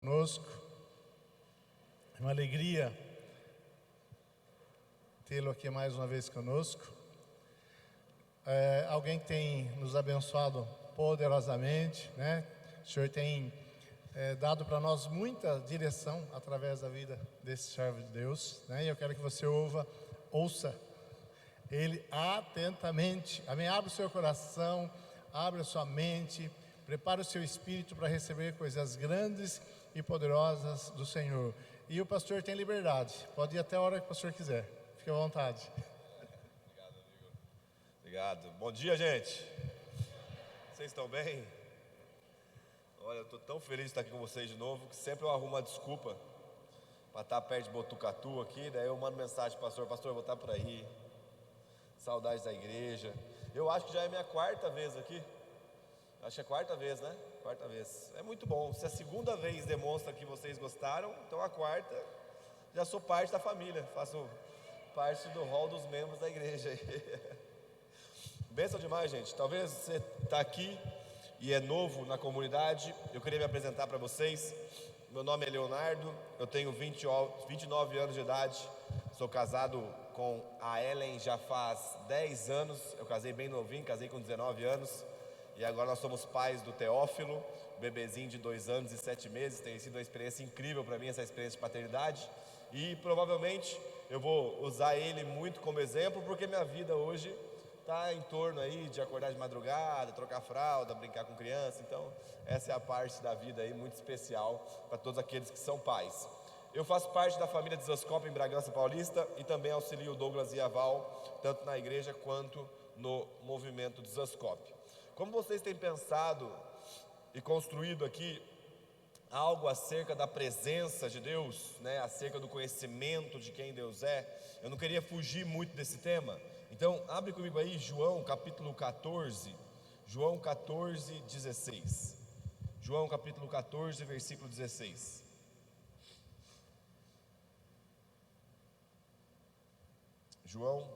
Conosco. É uma alegria tê-lo aqui mais uma vez conosco. Alguém que tem nos abençoado poderosamente, né? O Senhor tem dado para nós muita direção através da vida desse servo de Deus, né? E eu quero que você ouça ele atentamente. Amém? Abra o seu coração, abra a sua mente, prepare o seu espírito para receber coisas grandes e poderosas do Senhor. E o pastor tem liberdade, pode ir até a hora que o pastor quiser, fique à vontade. Obrigado, amigo. Obrigado. Bom dia, gente. Vocês estão bem? Olha, eu estou tão feliz de estar aqui com vocês de novo, que sempre eu arrumo uma desculpa para estar perto de Botucatu aqui. Daí eu mando mensagem para o pastor: pastor, eu vou estar por aí, saudades da igreja. Eu acho que já é minha quarta vez aqui. Acho que é a quarta vez, né? Quarta vez. É muito bom. Se a segunda vez demonstra que vocês gostaram, então a quarta, já sou parte da família. Faço parte do hall dos membros da igreja. Bênção demais, gente. Talvez você está aqui e é novo na comunidade. Eu queria me apresentar para vocês. Meu nome é Leonardo. Eu tenho 29 anos de idade. Sou casado com a Ellen já faz 10 anos. Eu casei bem novinho, casei com 19 anos. E agora nós somos pais do Teófilo, bebezinho de 2 anos e 7 meses. Tem sido uma experiência incrível para mim, essa experiência de paternidade. E provavelmente eu vou usar ele muito como exemplo, porque minha vida hoje está em torno aí de acordar de madrugada, trocar fralda, brincar com criança. Então essa é a parte da vida aí muito especial para todos aqueles que são pais. Eu faço parte da família de Zascope em Bragança Paulista e também auxilio o Douglas e a Val, tanto na igreja quanto no movimento de Zascope. Como vocês têm pensado e construído aqui algo acerca da presença de Deus, né, acerca do conhecimento de quem Deus é, eu não queria fugir muito desse tema. Então, abre comigo aí João capítulo 14, João 14, 16. João capítulo 14, versículo 16. João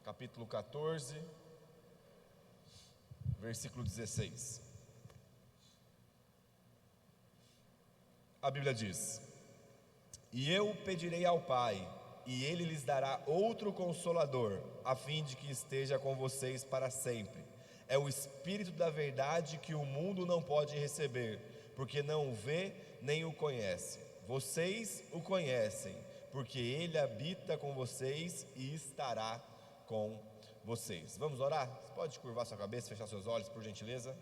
capítulo 14, versículo 16. A Bíblia diz: e eu pedirei ao Pai, e Ele lhes dará outro Consolador, a fim de que esteja com vocês para sempre. É o Espírito da verdade, que o mundo não pode receber, porque não o vê nem o conhece. Vocês o conhecem, porque Ele habita com vocês e estará com vocês. Vamos orar? Você pode curvar sua cabeça, fechar seus olhos, por gentileza?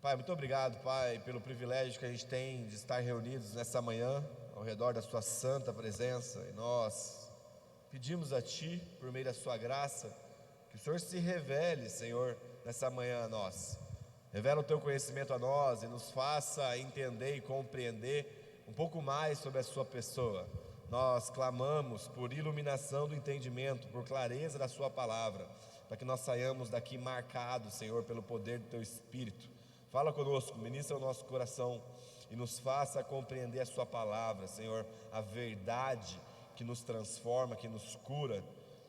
Pai, muito obrigado, Pai, pelo privilégio que a gente tem de estar reunidos nessa manhã ao redor da sua santa presença. E nós pedimos a Ti, por meio da sua graça, que o Senhor se revele, Senhor, nessa manhã a nós. Revela o Teu conhecimento a nós e nos faça entender e compreender um pouco mais sobre a Sua pessoa. Nós clamamos por iluminação do entendimento, por clareza da Sua palavra, para que nós saiamos daqui marcados, Senhor, pelo poder do Teu Espírito. Fala conosco, ministra o nosso coração e nos faça compreender a Sua palavra, Senhor, a verdade que nos transforma, que nos cura,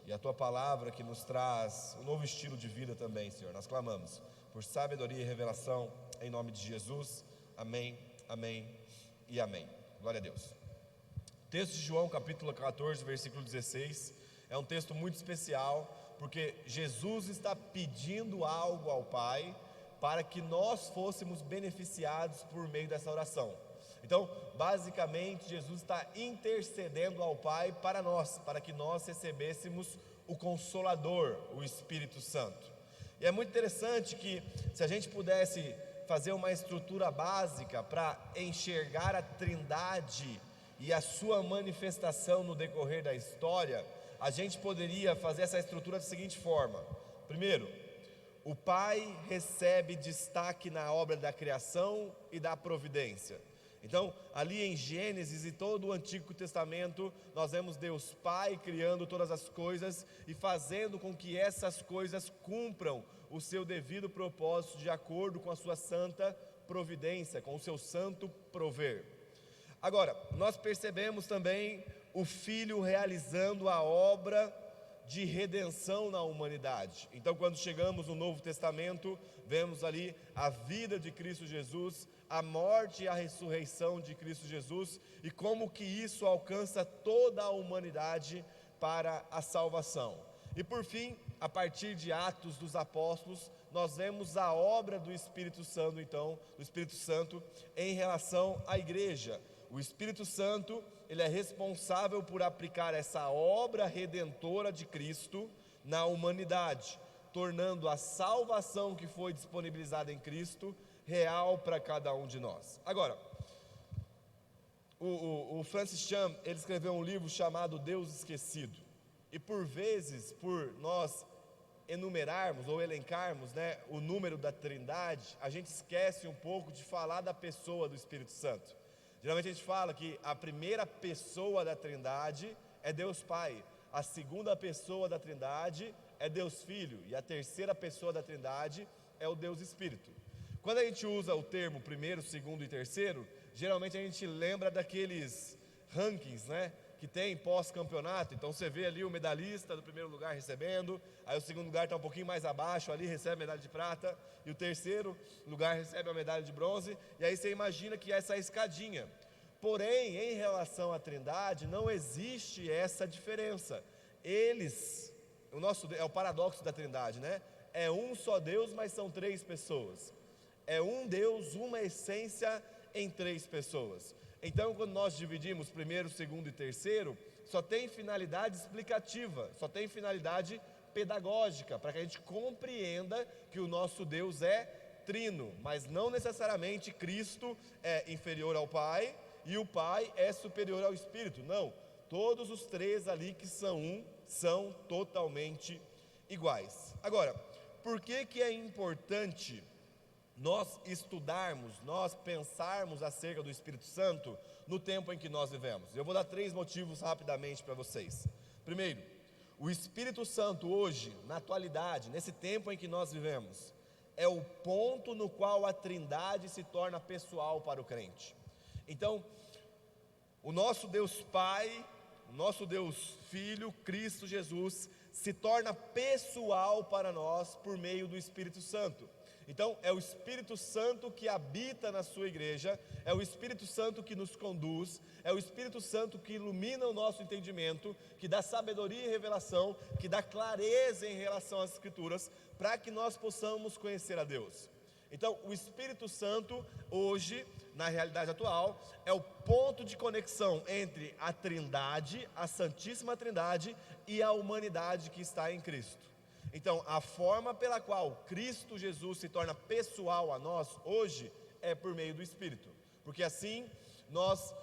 e a Tua palavra que nos traz um novo estilo de vida também, Senhor. Nós clamamos por sabedoria e revelação, em nome de Jesus. Amém, amém e amém. Glória a Deus. O texto de João capítulo 14, versículo 16, é um texto muito especial, porque Jesus está pedindo algo ao Pai, para que nós fôssemos beneficiados por meio dessa oração. Então, basicamente, Jesus está intercedendo ao Pai para nós, para que nós recebêssemos o Consolador, o Espírito Santo. E é muito interessante que, se a gente pudesse fazer uma estrutura básica para enxergar a Trindade e a sua manifestação no decorrer da história, a gente poderia fazer essa estrutura da seguinte forma: primeiro, o Pai recebe destaque na obra da criação e da providência. Então, ali em Gênesis e todo o Antigo Testamento, nós vemos Deus Pai criando todas as coisas e fazendo com que essas coisas cumpram o seu devido propósito de acordo com a sua santa providência, com o seu santo prover. Agora, nós percebemos também o Filho realizando a obra de redenção na humanidade. Então, quando chegamos no Novo Testamento, vemos ali a vida de Cristo Jesus, a morte e a ressurreição de Cristo Jesus, e como que isso alcança toda a humanidade para a salvação. E por fim, a partir de Atos dos Apóstolos, nós vemos a obra do Espírito Santo, então, do Espírito Santo em relação à igreja. O Espírito Santo, ele é responsável por aplicar essa obra redentora de Cristo na humanidade, tornando a salvação que foi disponibilizada em Cristo real para cada um de nós. Agora, o Francis Chan, ele escreveu um livro chamado Deus Esquecido, e por vezes, por nós enumerarmos ou elencarmos, né, o número da Trindade, a gente esquece um pouco de falar da pessoa do Espírito Santo. Geralmente a gente fala que a primeira pessoa da Trindade é Deus Pai, a segunda pessoa da Trindade é Deus Filho, e a terceira pessoa da Trindade é o Deus Espírito. Quando a gente usa o termo primeiro, segundo e terceiro, geralmente a gente lembra daqueles rankings, né, que tem pós-campeonato. Então você vê ali o medalhista do primeiro lugar recebendo, aí o segundo lugar está um pouquinho mais abaixo, ali recebe a medalha de prata, e o terceiro lugar recebe a medalha de bronze, e aí você imagina que essa é a escadinha. Porém, em relação à Trindade, não existe essa diferença. Eles, é o paradoxo da Trindade, né? É um só Deus, mas são três pessoas. É um Deus, uma essência em três pessoas. Então, quando nós dividimos primeiro, segundo e terceiro, só tem finalidade explicativa, só tem finalidade pedagógica, para que a gente compreenda que o nosso Deus é trino, mas não necessariamente Cristo é inferior ao Pai e o Pai é superior ao Espírito. Não, todos os três ali que são um, são totalmente iguais. Agora, por que é importante nós estudarmos, nós pensarmos acerca do Espírito Santo no tempo em que nós vivemos? Eu vou dar 3 motivos rapidamente para vocês. Primeiro, o Espírito Santo hoje, na atualidade, nesse tempo em que nós vivemos, é o ponto no qual a Trindade se torna pessoal para o crente. Então, o nosso Deus Pai, o nosso Deus Filho, Cristo Jesus, se torna pessoal para nós por meio do Espírito Santo. Então, é o Espírito Santo que habita na sua igreja, é o Espírito Santo que nos conduz, é o Espírito Santo que ilumina o nosso entendimento, que dá sabedoria e revelação, que dá clareza em relação às Escrituras, para que nós possamos conhecer a Deus. Então, o Espírito Santo, hoje, na realidade atual, é o ponto de conexão entre a Trindade, a Santíssima Trindade, e a humanidade que está em Cristo. Então, a forma pela qual Cristo Jesus se torna pessoal a nós hoje é por meio do Espírito, porque assim nós,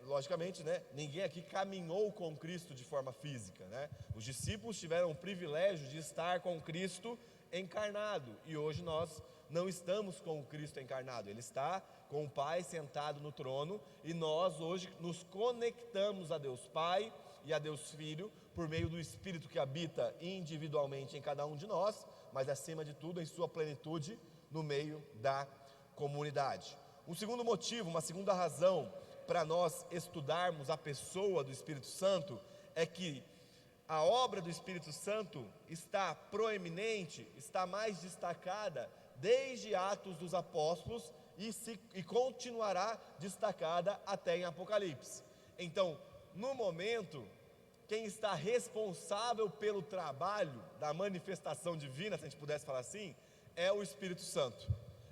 logicamente, né, ninguém aqui caminhou com Cristo de forma física, né? Os discípulos tiveram o privilégio de estar com Cristo encarnado, e hoje nós não estamos com o Cristo encarnado, Ele está com o Pai sentado no trono, e nós hoje nos conectamos a Deus Pai e a Deus Filho, por meio do Espírito que habita individualmente em cada um de nós, mas acima de tudo em sua plenitude no meio da comunidade. Um segundo motivo, uma segunda razão para nós estudarmos a pessoa do Espírito Santo é que a obra do Espírito Santo está proeminente, está mais destacada desde Atos dos Apóstolos e continuará destacada até em Apocalipse. Então, no momento, quem está responsável pelo trabalho da manifestação divina, se a gente pudesse falar assim, é o Espírito Santo.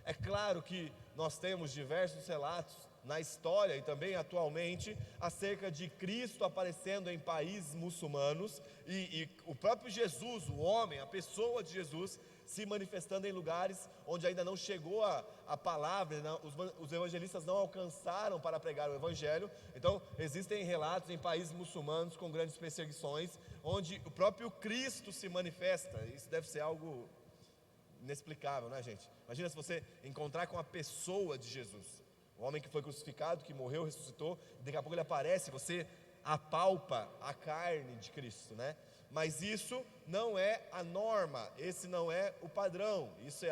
É claro que nós temos diversos relatos na história e também atualmente acerca de Cristo aparecendo em países muçulmanos e o próprio Jesus, o homem, a pessoa de Jesus, se manifestando em lugares onde ainda não chegou a palavra, os evangelistas não alcançaram para pregar o evangelho. Então existem relatos em países muçulmanos com grandes perseguições, onde o próprio Cristo se manifesta. Isso deve ser algo inexplicável, né, gente? Imagina se você encontrar com a pessoa de Jesus, o homem que foi crucificado, que morreu, ressuscitou, e daqui a pouco ele aparece, você apalpa a carne de Cristo, né? Mas isso não é a norma, esse não é o padrão, isso é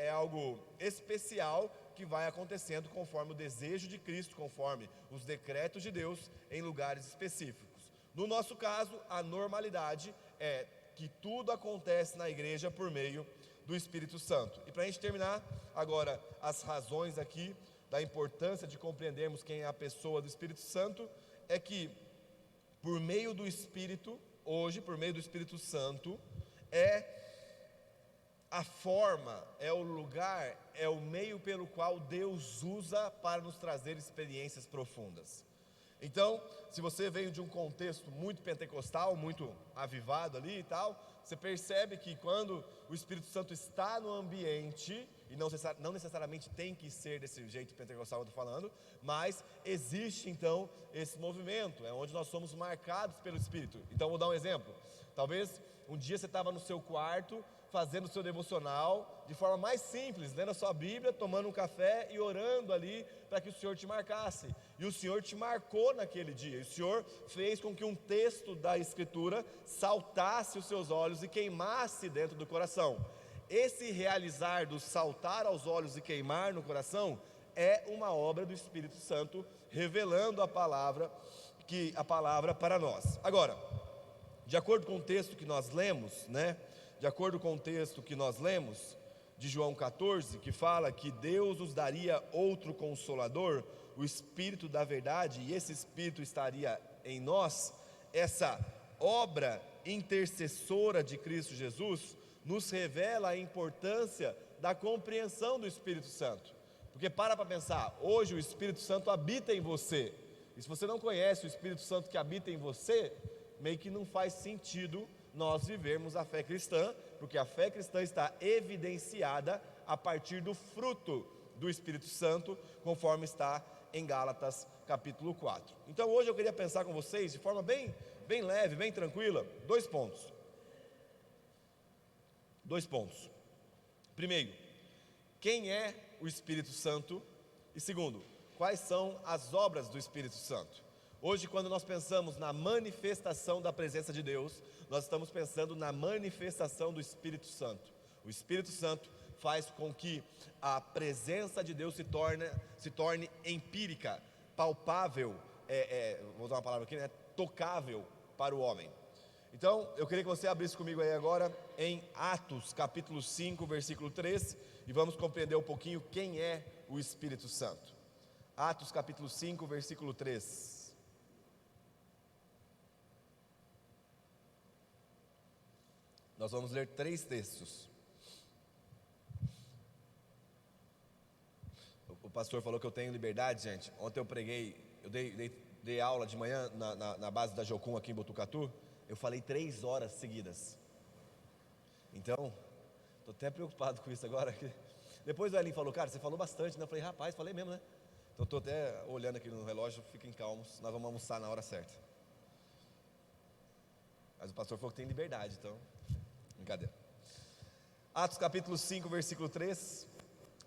algo especial que vai acontecendo conforme o desejo de Cristo, conforme os decretos de Deus em lugares específicos. No nosso caso, a normalidade é que tudo acontece na igreja por meio do Espírito Santo. E para a gente terminar agora as razões aqui da importância de compreendermos quem é a pessoa do Espírito Santo, é que por meio do Espírito, hoje, por meio do Espírito Santo, é a forma, é o lugar, é o meio pelo qual Deus usa para nos trazer experiências profundas. Então, se você veio de um contexto muito pentecostal, muito avivado ali e tal, você percebe que quando o Espírito Santo está no ambiente, e não necessariamente tem que ser desse jeito pentecostal que eu estou falando, mas existe então esse movimento, é onde nós somos marcados pelo Espírito. Então, vou dar um exemplo. Talvez um dia você estava no seu quarto, fazendo o seu devocional, de forma mais simples, lendo a sua Bíblia, tomando um café e orando ali, para que o Senhor te marcasse, e o Senhor te marcou naquele dia, e o Senhor fez com que um texto da Escritura saltasse os seus olhos e queimasse dentro do coração. Esse realizar do saltar aos olhos e queimar no coração, é uma obra do Espírito Santo, revelando a palavra para nós. Agora, de acordo com o texto que nós lemos, de acordo com o texto que nós lemos, de João 14, que fala que Deus nos daria outro Consolador, o Espírito da verdade, e esse Espírito estaria em nós, essa obra intercessora de Cristo Jesus, nos revela a importância da compreensão do Espírito Santo. Porque para pensar, hoje o Espírito Santo habita em você, e se você não conhece o Espírito Santo que habita em você, meio que não faz sentido nós vivermos a fé cristã, porque a fé cristã está evidenciada a partir do fruto do Espírito Santo, conforme está em Gálatas capítulo 4. Então hoje eu queria pensar com vocês de forma bem leve, bem tranquila, dois pontos. Primeiro, quem é o Espírito Santo? E segundo, quais são as obras do Espírito Santo? Hoje, quando nós pensamos na manifestação da presença de Deus, nós estamos pensando na manifestação do Espírito Santo. O Espírito Santo faz com que a presença de Deus se torne empírica, palpável, vou usar uma palavra aqui, tocável para o homem. Então, eu queria que você abrisse comigo aí agora em Atos capítulo 5, versículo 3, e vamos compreender um pouquinho quem é o Espírito Santo. Atos capítulo 5, versículo 3. Nós vamos ler 3 textos. O pastor falou que eu tenho liberdade, gente. Ontem eu preguei, eu dei aula de manhã na base da Jocum aqui em Botucatu. Eu falei 3 horas seguidas. Então, estou até preocupado com isso agora. Depois o Elin falou, cara, você falou bastante, né? Eu falei, rapaz, falei mesmo, né? Então estou até olhando aqui no relógio, fiquem calmos, nós vamos almoçar na hora certa. Mas o pastor falou que tem liberdade, então... Brincadeira. Atos capítulo 5, versículo 3,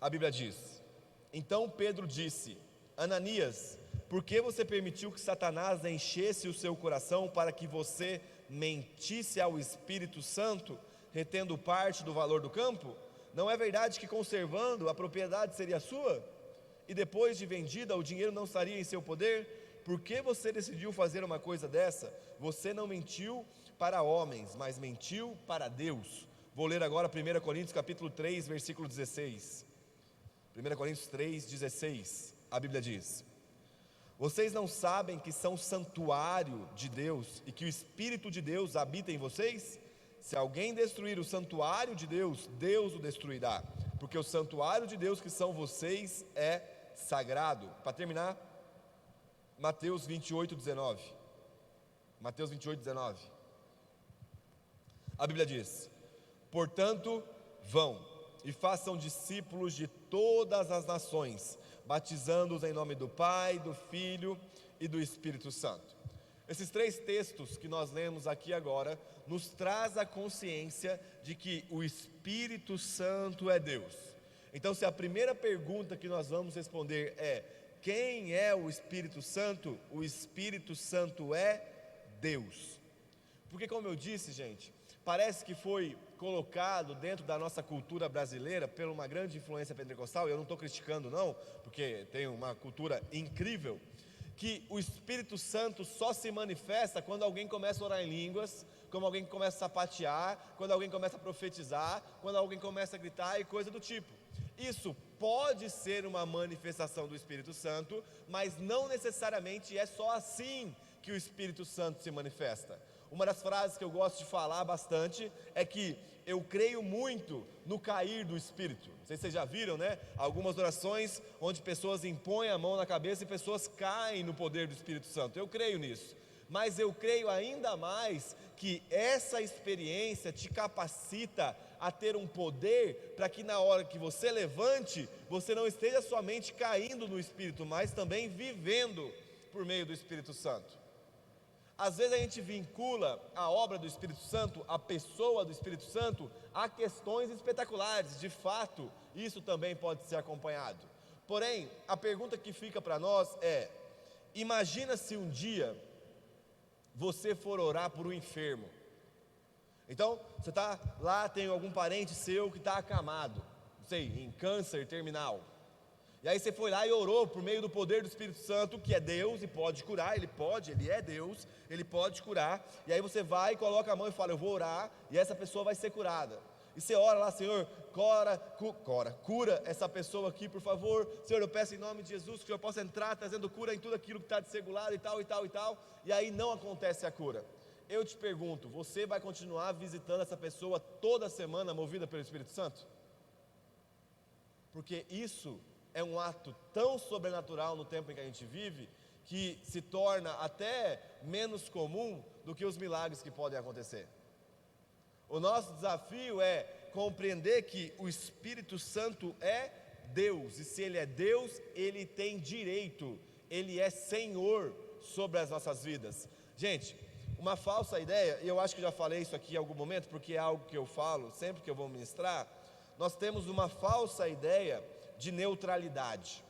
a Bíblia diz: Então Pedro disse: Ananias, por que você permitiu que Satanás enchesse o seu coração para que você mentisse ao Espírito Santo, retendo parte do valor do campo? Não é verdade que conservando a propriedade seria sua? E depois de vendida o dinheiro não estaria em seu poder? Por que você decidiu fazer uma coisa dessa? Você não mentiu para homens, mas mentiu para Deus. Vou ler agora 1 Coríntios capítulo 3, versículo 16. 1 Coríntios 3, 16, a Bíblia diz: Vocês não sabem que são santuário de Deus e que o Espírito de Deus habita em vocês? Se alguém destruir o santuário de Deus, Deus o destruirá, porque o santuário de Deus que são vocês é sagrado. Para terminar, Mateus 28, 19. Mateus 28, 19. A Bíblia diz: Portanto, vão e façam discípulos de todas as nações, batizando-os em nome do Pai, do Filho e do Espírito Santo. Esses 3 textos que nós lemos aqui agora nos traz a consciência de que o Espírito Santo é Deus. Então, se a primeira pergunta que nós vamos responder é: quem é o Espírito Santo? O Espírito Santo é Deus. Porque, como eu disse, gente, parece que foi colocado dentro da nossa cultura brasileira por uma grande influência pentecostal, e eu não estou criticando não, porque tem uma cultura incrível, que o Espírito Santo só se manifesta quando alguém começa a orar em línguas, quando alguém começa a sapatear, quando alguém começa a profetizar, quando alguém começa a gritar e coisa do tipo. Isso pode ser uma manifestação do Espírito Santo, mas não necessariamente é só assim que o Espírito Santo se manifesta. Uma das frases que eu gosto de falar bastante é que eu creio muito no cair do Espírito. Não sei se vocês já viram, né? Algumas orações onde pessoas impõem a mão na cabeça e pessoas caem no poder do Espírito Santo. Eu creio nisso. Mas eu creio ainda mais que essa experiência te capacita a ter um poder para que na hora que você levante, você não esteja somente caindo no Espírito, mas também vivendo por meio do Espírito Santo. Às vezes a gente vincula a obra do Espírito Santo, a pessoa do Espírito Santo, a questões espetaculares. De fato, isso também pode ser acompanhado. Porém, a pergunta que fica para nós é: imagina se um dia você for orar por um enfermo. Então, você está lá, tem algum parente seu que está acamado, não sei, em câncer terminal. E aí você foi lá e orou por meio do poder do Espírito Santo, que é Deus e pode curar, Ele é Deus, Ele pode curar. E aí você vai e coloca a mão e fala: eu vou orar, e essa pessoa vai ser curada. E você ora lá: Senhor, cura essa pessoa aqui, por favor. Senhor, eu peço em nome de Jesus que o Senhor possa entrar trazendo cura em tudo aquilo que está desregulado e tal, e tal, e tal. E aí não acontece a cura. Eu te pergunto, você vai continuar visitando essa pessoa toda semana movida pelo Espírito Santo? Porque isso é um ato tão sobrenatural no tempo em que a gente vive, que se torna até menos comum do que os milagres que podem acontecer. O nosso desafio é compreender que o Espírito Santo é Deus, e se Ele é Deus, Ele tem direito, Ele é Senhor sobre as nossas vidas. Gente, uma falsa ideia, e eu acho que já falei isso aqui em algum momento, porque é algo que eu falo sempre que eu vou ministrar. Nós temos uma falsa ideia de neutralidade.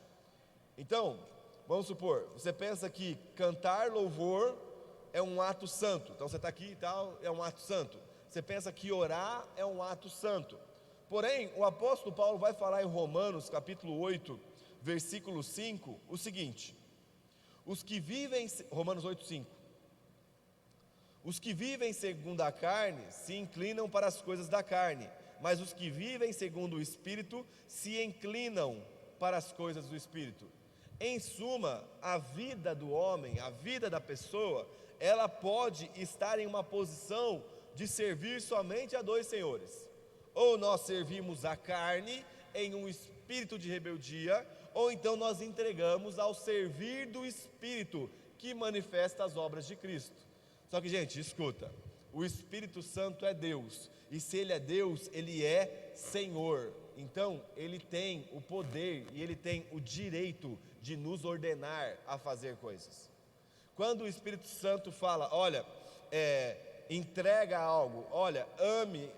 Então, vamos supor, você pensa que cantar louvor é um ato santo. Então você está aqui e tal, é um ato santo. Você pensa que orar é um ato santo. Porém, o apóstolo Paulo vai falar em Romanos capítulo 8, versículo 5, o seguinte: Romanos 8, 5. Os que vivem segundo a carne se inclinam para as coisas da carne, mas os que vivem segundo o Espírito se inclinam para as coisas do Espírito. Em suma, a vida do homem, a vida da pessoa, ela pode estar em uma posição de servir somente a dois senhores. Ou nós servimos a carne em um espírito de rebeldia, ou então nós entregamos ao servir do Espírito, que manifesta as obras de Cristo. Só que, gente, escuta, o Espírito Santo é Deus, e se Ele é Deus, Ele é Senhor. Então, Ele tem o poder e Ele tem o direito de nos ordenar a fazer coisas. Quando o Espírito Santo fala: olha, entrega algo, olha, ame,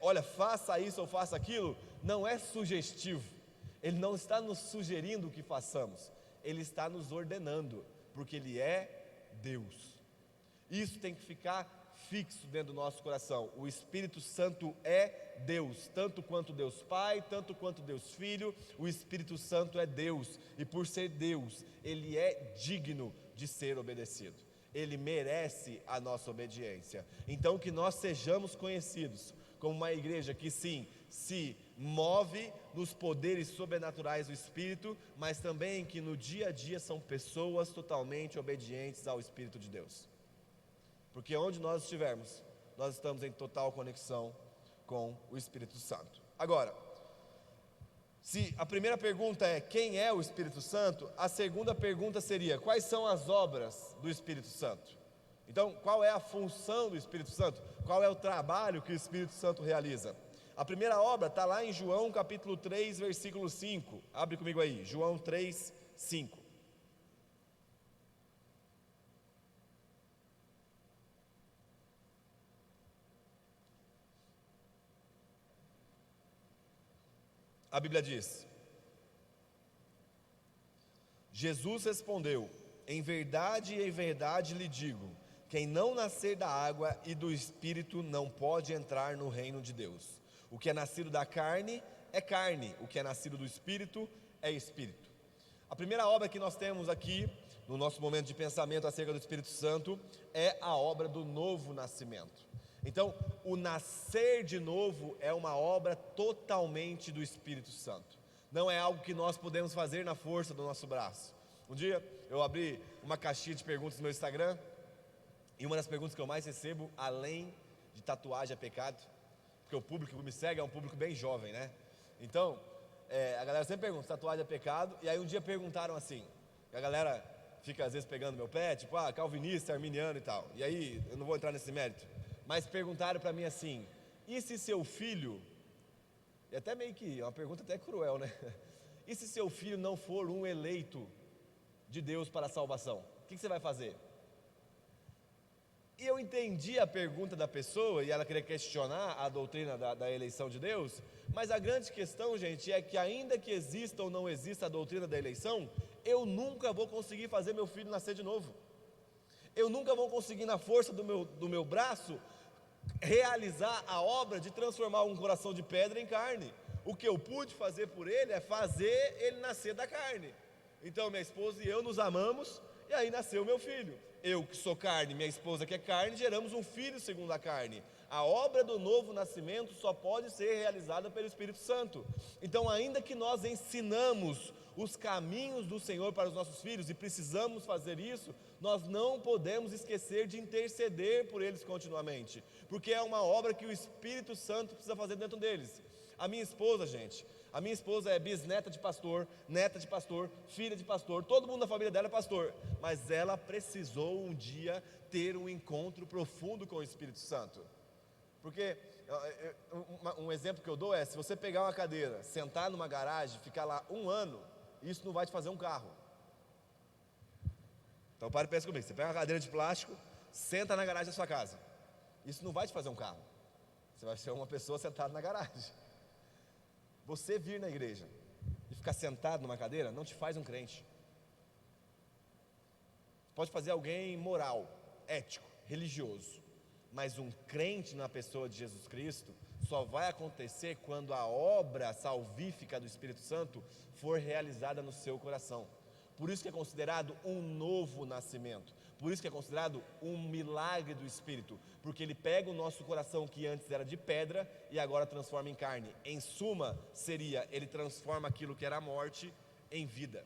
olha, faça isso ou faça aquilo, não é sugestivo. Ele não está nos sugerindo que façamos, Ele está nos ordenando, porque Ele é Deus. Isso tem que ficar fixo dentro do nosso coração. O Espírito Santo é Deus, tanto quanto Deus Pai, tanto quanto Deus Filho. O Espírito Santo é Deus, e por ser Deus, Ele é digno de ser obedecido. Ele merece a nossa obediência. Então, que nós sejamos conhecidos como uma igreja que sim, se move nos poderes sobrenaturais do Espírito, mas também que no dia a dia são pessoas totalmente obedientes ao Espírito de Deus. Porque onde nós estivermos, nós estamos em total conexão com o Espírito Santo. Agora, se a primeira pergunta é quem é o Espírito Santo, a segunda pergunta seria: quais são as obras do Espírito Santo? Então, qual é a função do Espírito Santo? Qual é o trabalho que o Espírito Santo realiza? A primeira obra está lá em João capítulo 3, versículo 5. Abre comigo aí, João 3, 5. A Bíblia diz: Jesus respondeu: em verdade lhe digo, quem não nascer da água e do Espírito não pode entrar no reino de Deus. O que é nascido da carne é carne, o que é nascido do Espírito é Espírito. A primeira obra que nós temos aqui no nosso momento de pensamento acerca do Espírito Santo, é a obra do novo nascimento. Então, o nascer de novo é uma obra totalmente do Espírito Santo. Não é algo que nós podemos fazer na força do nosso braço. Um dia, eu abri uma caixinha de perguntas no meu Instagram, e uma das perguntas que eu mais recebo, além de tatuagem é pecado, porque o público que me segue é um público bem jovem, né? Então, a galera sempre pergunta, tatuagem é pecado? E aí um dia perguntaram assim, a galera fica às vezes pegando meu pé, tipo, calvinista, arminiano e tal. E aí, eu não vou entrar nesse mérito, mas perguntaram para mim assim, e se seu filho, e até meio que, é uma pergunta até cruel, né? E se seu filho não for um eleito de Deus para a salvação? O que você vai fazer? E eu entendi a pergunta da pessoa, e ela queria questionar a doutrina da eleição de Deus, mas a grande questão, gente, é que ainda que exista ou não exista a doutrina da eleição, eu nunca vou conseguir fazer meu filho nascer de novo. Eu nunca vou conseguir, na força do meu braço, realizar a obra de transformar um coração de pedra em carne. O que eu pude fazer por ele é fazer ele nascer da carne. Então minha esposa e eu nos amamos, e aí nasceu meu filho. Eu que sou carne, minha esposa que é carne, geramos um filho segundo a carne. A obra do novo nascimento só pode ser realizada pelo Espírito Santo. Então, ainda que nós ensinamos os caminhos do Senhor para os nossos filhos, e precisamos fazer isso, nós não podemos esquecer de interceder por eles continuamente, porque é uma obra que o Espírito Santo precisa fazer dentro deles. A minha esposa, gente, a minha esposa é bisneta de pastor, neta de pastor, filha de pastor, todo mundo da família dela é pastor, mas ela precisou um dia ter um encontro profundo com o Espírito Santo, porque um exemplo que eu dou é, se você pegar uma cadeira, sentar numa garagem, ficar lá um ano, isso não vai te fazer um carro. Então pare e pense comigo, você pega uma cadeira de plástico, senta na garagem da sua casa, isso não vai te fazer um carro, você vai ser uma pessoa sentada na garagem. Você vir na igreja e ficar sentado numa cadeira não te faz um crente. Pode fazer alguém moral, ético, religioso, mas um crente na pessoa de Jesus Cristo só vai acontecer quando a obra salvífica do Espírito Santo for realizada no seu coração. Por isso que é considerado um novo nascimento. Por isso que é considerado um milagre do Espírito, porque ele pega o nosso coração que antes era de pedra e agora transforma em carne. Em suma, ele transforma aquilo que era morte em vida.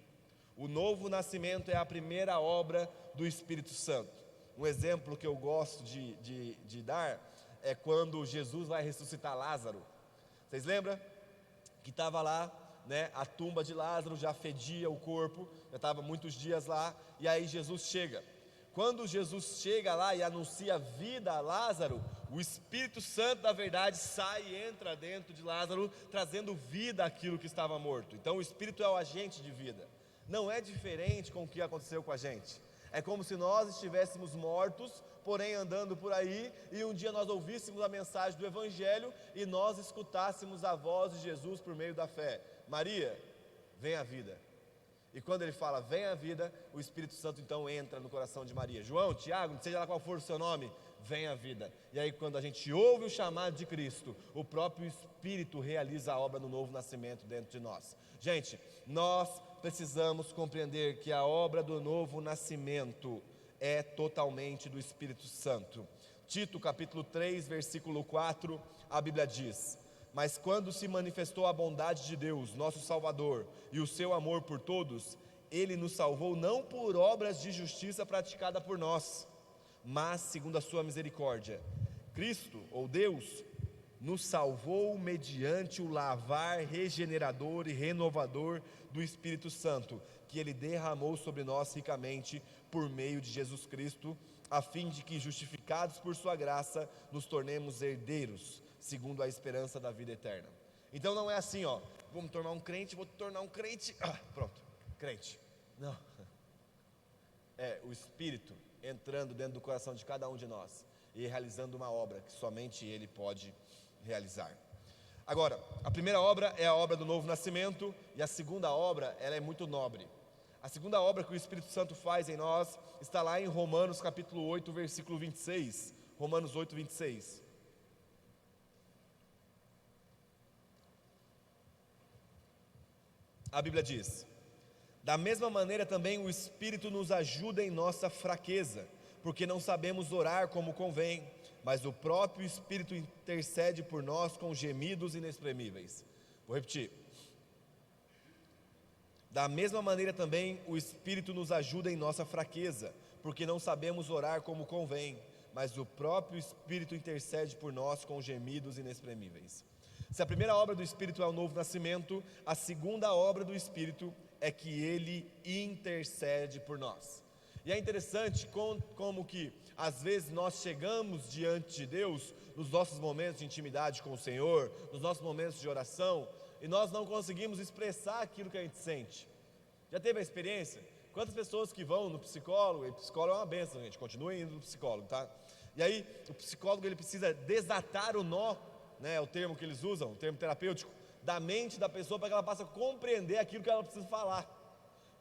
O novo nascimento é a primeira obra do Espírito Santo. Um exemplo que eu gosto de dar é quando Jesus vai ressuscitar Lázaro. Vocês lembram? Que estava lá, né, a tumba de Lázaro já fedia o corpo, já estava muitos dias lá, e aí Jesus chega. Quando Jesus chega lá e anuncia vida a Lázaro, o Espírito Santo da verdade sai e entra dentro de Lázaro, trazendo vida àquilo que estava morto. Então o Espírito é o agente de vida. Não é diferente com o que aconteceu com a gente. É como se nós estivéssemos mortos, porém andando por aí, e um dia nós ouvíssemos a mensagem do Evangelho e nós escutássemos a voz de Jesus por meio da fé. Maria, vem a vida. E quando ele fala, vem a vida, o Espírito Santo então entra no coração de Maria. João, Tiago, seja lá qual for o seu nome, vem a vida. E aí quando a gente ouve o chamado de Cristo, o próprio Espírito realiza a obra do novo nascimento dentro de nós. Gente, nós precisamos compreender que a obra do novo nascimento é totalmente do Espírito Santo. Tito capítulo 3, versículo 4, a Bíblia diz: mas quando se manifestou a bondade de Deus, nosso Salvador, e o seu amor por todos, Ele nos salvou não por obras de justiça praticada por nós, mas segundo a sua misericórdia. Cristo, ou Deus, nos salvou mediante o lavar regenerador e renovador do Espírito Santo, que Ele derramou sobre nós ricamente por meio de Jesus Cristo, a fim de que, justificados por sua graça, nos tornemos herdeiros, segundo a esperança da vida eterna. Então não é assim, vou me tornar um crente, vou te tornar um crente, pronto, crente. Não. É o Espírito entrando dentro do coração de cada um de nós e realizando uma obra que somente Ele pode realizar. Agora, a primeira obra é a obra do novo nascimento, e a segunda obra, ela é muito nobre. A segunda obra que o Espírito Santo faz em nós está lá em Romanos capítulo 8, versículo 26. Romanos 8, 26. A Bíblia diz: Da mesma maneira também o Espírito nos ajuda em nossa fraqueza, porque não sabemos orar como convém, mas o próprio Espírito intercede por nós com gemidos inexprimíveis. Vou repetir. Da mesma maneira também o Espírito nos ajuda em nossa fraqueza, porque não sabemos orar como convém, mas o próprio Espírito intercede por nós com gemidos inexprimíveis. Se a primeira obra do Espírito é o novo nascimento, a segunda obra do Espírito é que Ele intercede por nós. E é interessante como que às vezes nós chegamos diante de Deus, nos nossos momentos de intimidade com o Senhor, nos nossos momentos de oração, e nós não conseguimos expressar aquilo que a gente sente. Já teve a experiência? Quantas pessoas que vão no psicólogo, e psicólogo é uma benção, gente, continue indo no psicólogo, tá? E aí o psicólogo ele precisa desatar o nó, né, o termo que eles usam, o termo terapêutico, da mente da pessoa para que ela possa compreender aquilo que ela precisa falar.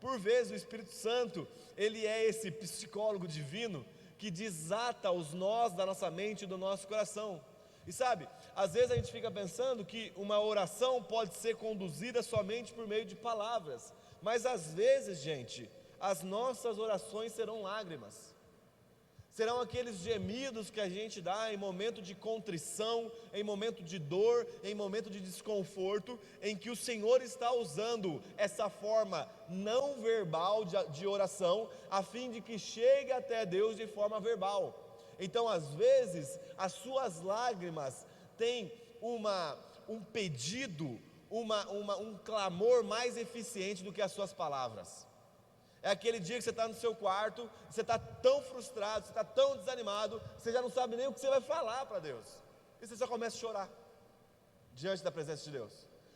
Por vezes o Espírito Santo, ele é esse psicólogo divino que desata os nós da nossa mente e do nosso coração. E sabe, às vezes a gente fica pensando que uma oração pode ser conduzida somente por meio de palavras, mas às vezes, gente, as nossas orações serão lágrimas. Serão aqueles gemidos que a gente dá em momento de contrição, em momento de dor, em momento de desconforto, em que o Senhor está usando essa forma não verbal de oração, a fim de que chegue até Deus de forma verbal. Então, às vezes, as suas lágrimas têm um pedido, um clamor mais eficiente do que as suas palavras. É aquele dia que você está no seu quarto, você está tão frustrado, você está tão desanimado, você já não sabe nem o que você vai falar para Deus. E você só começa a chorar diante da presença de Deus.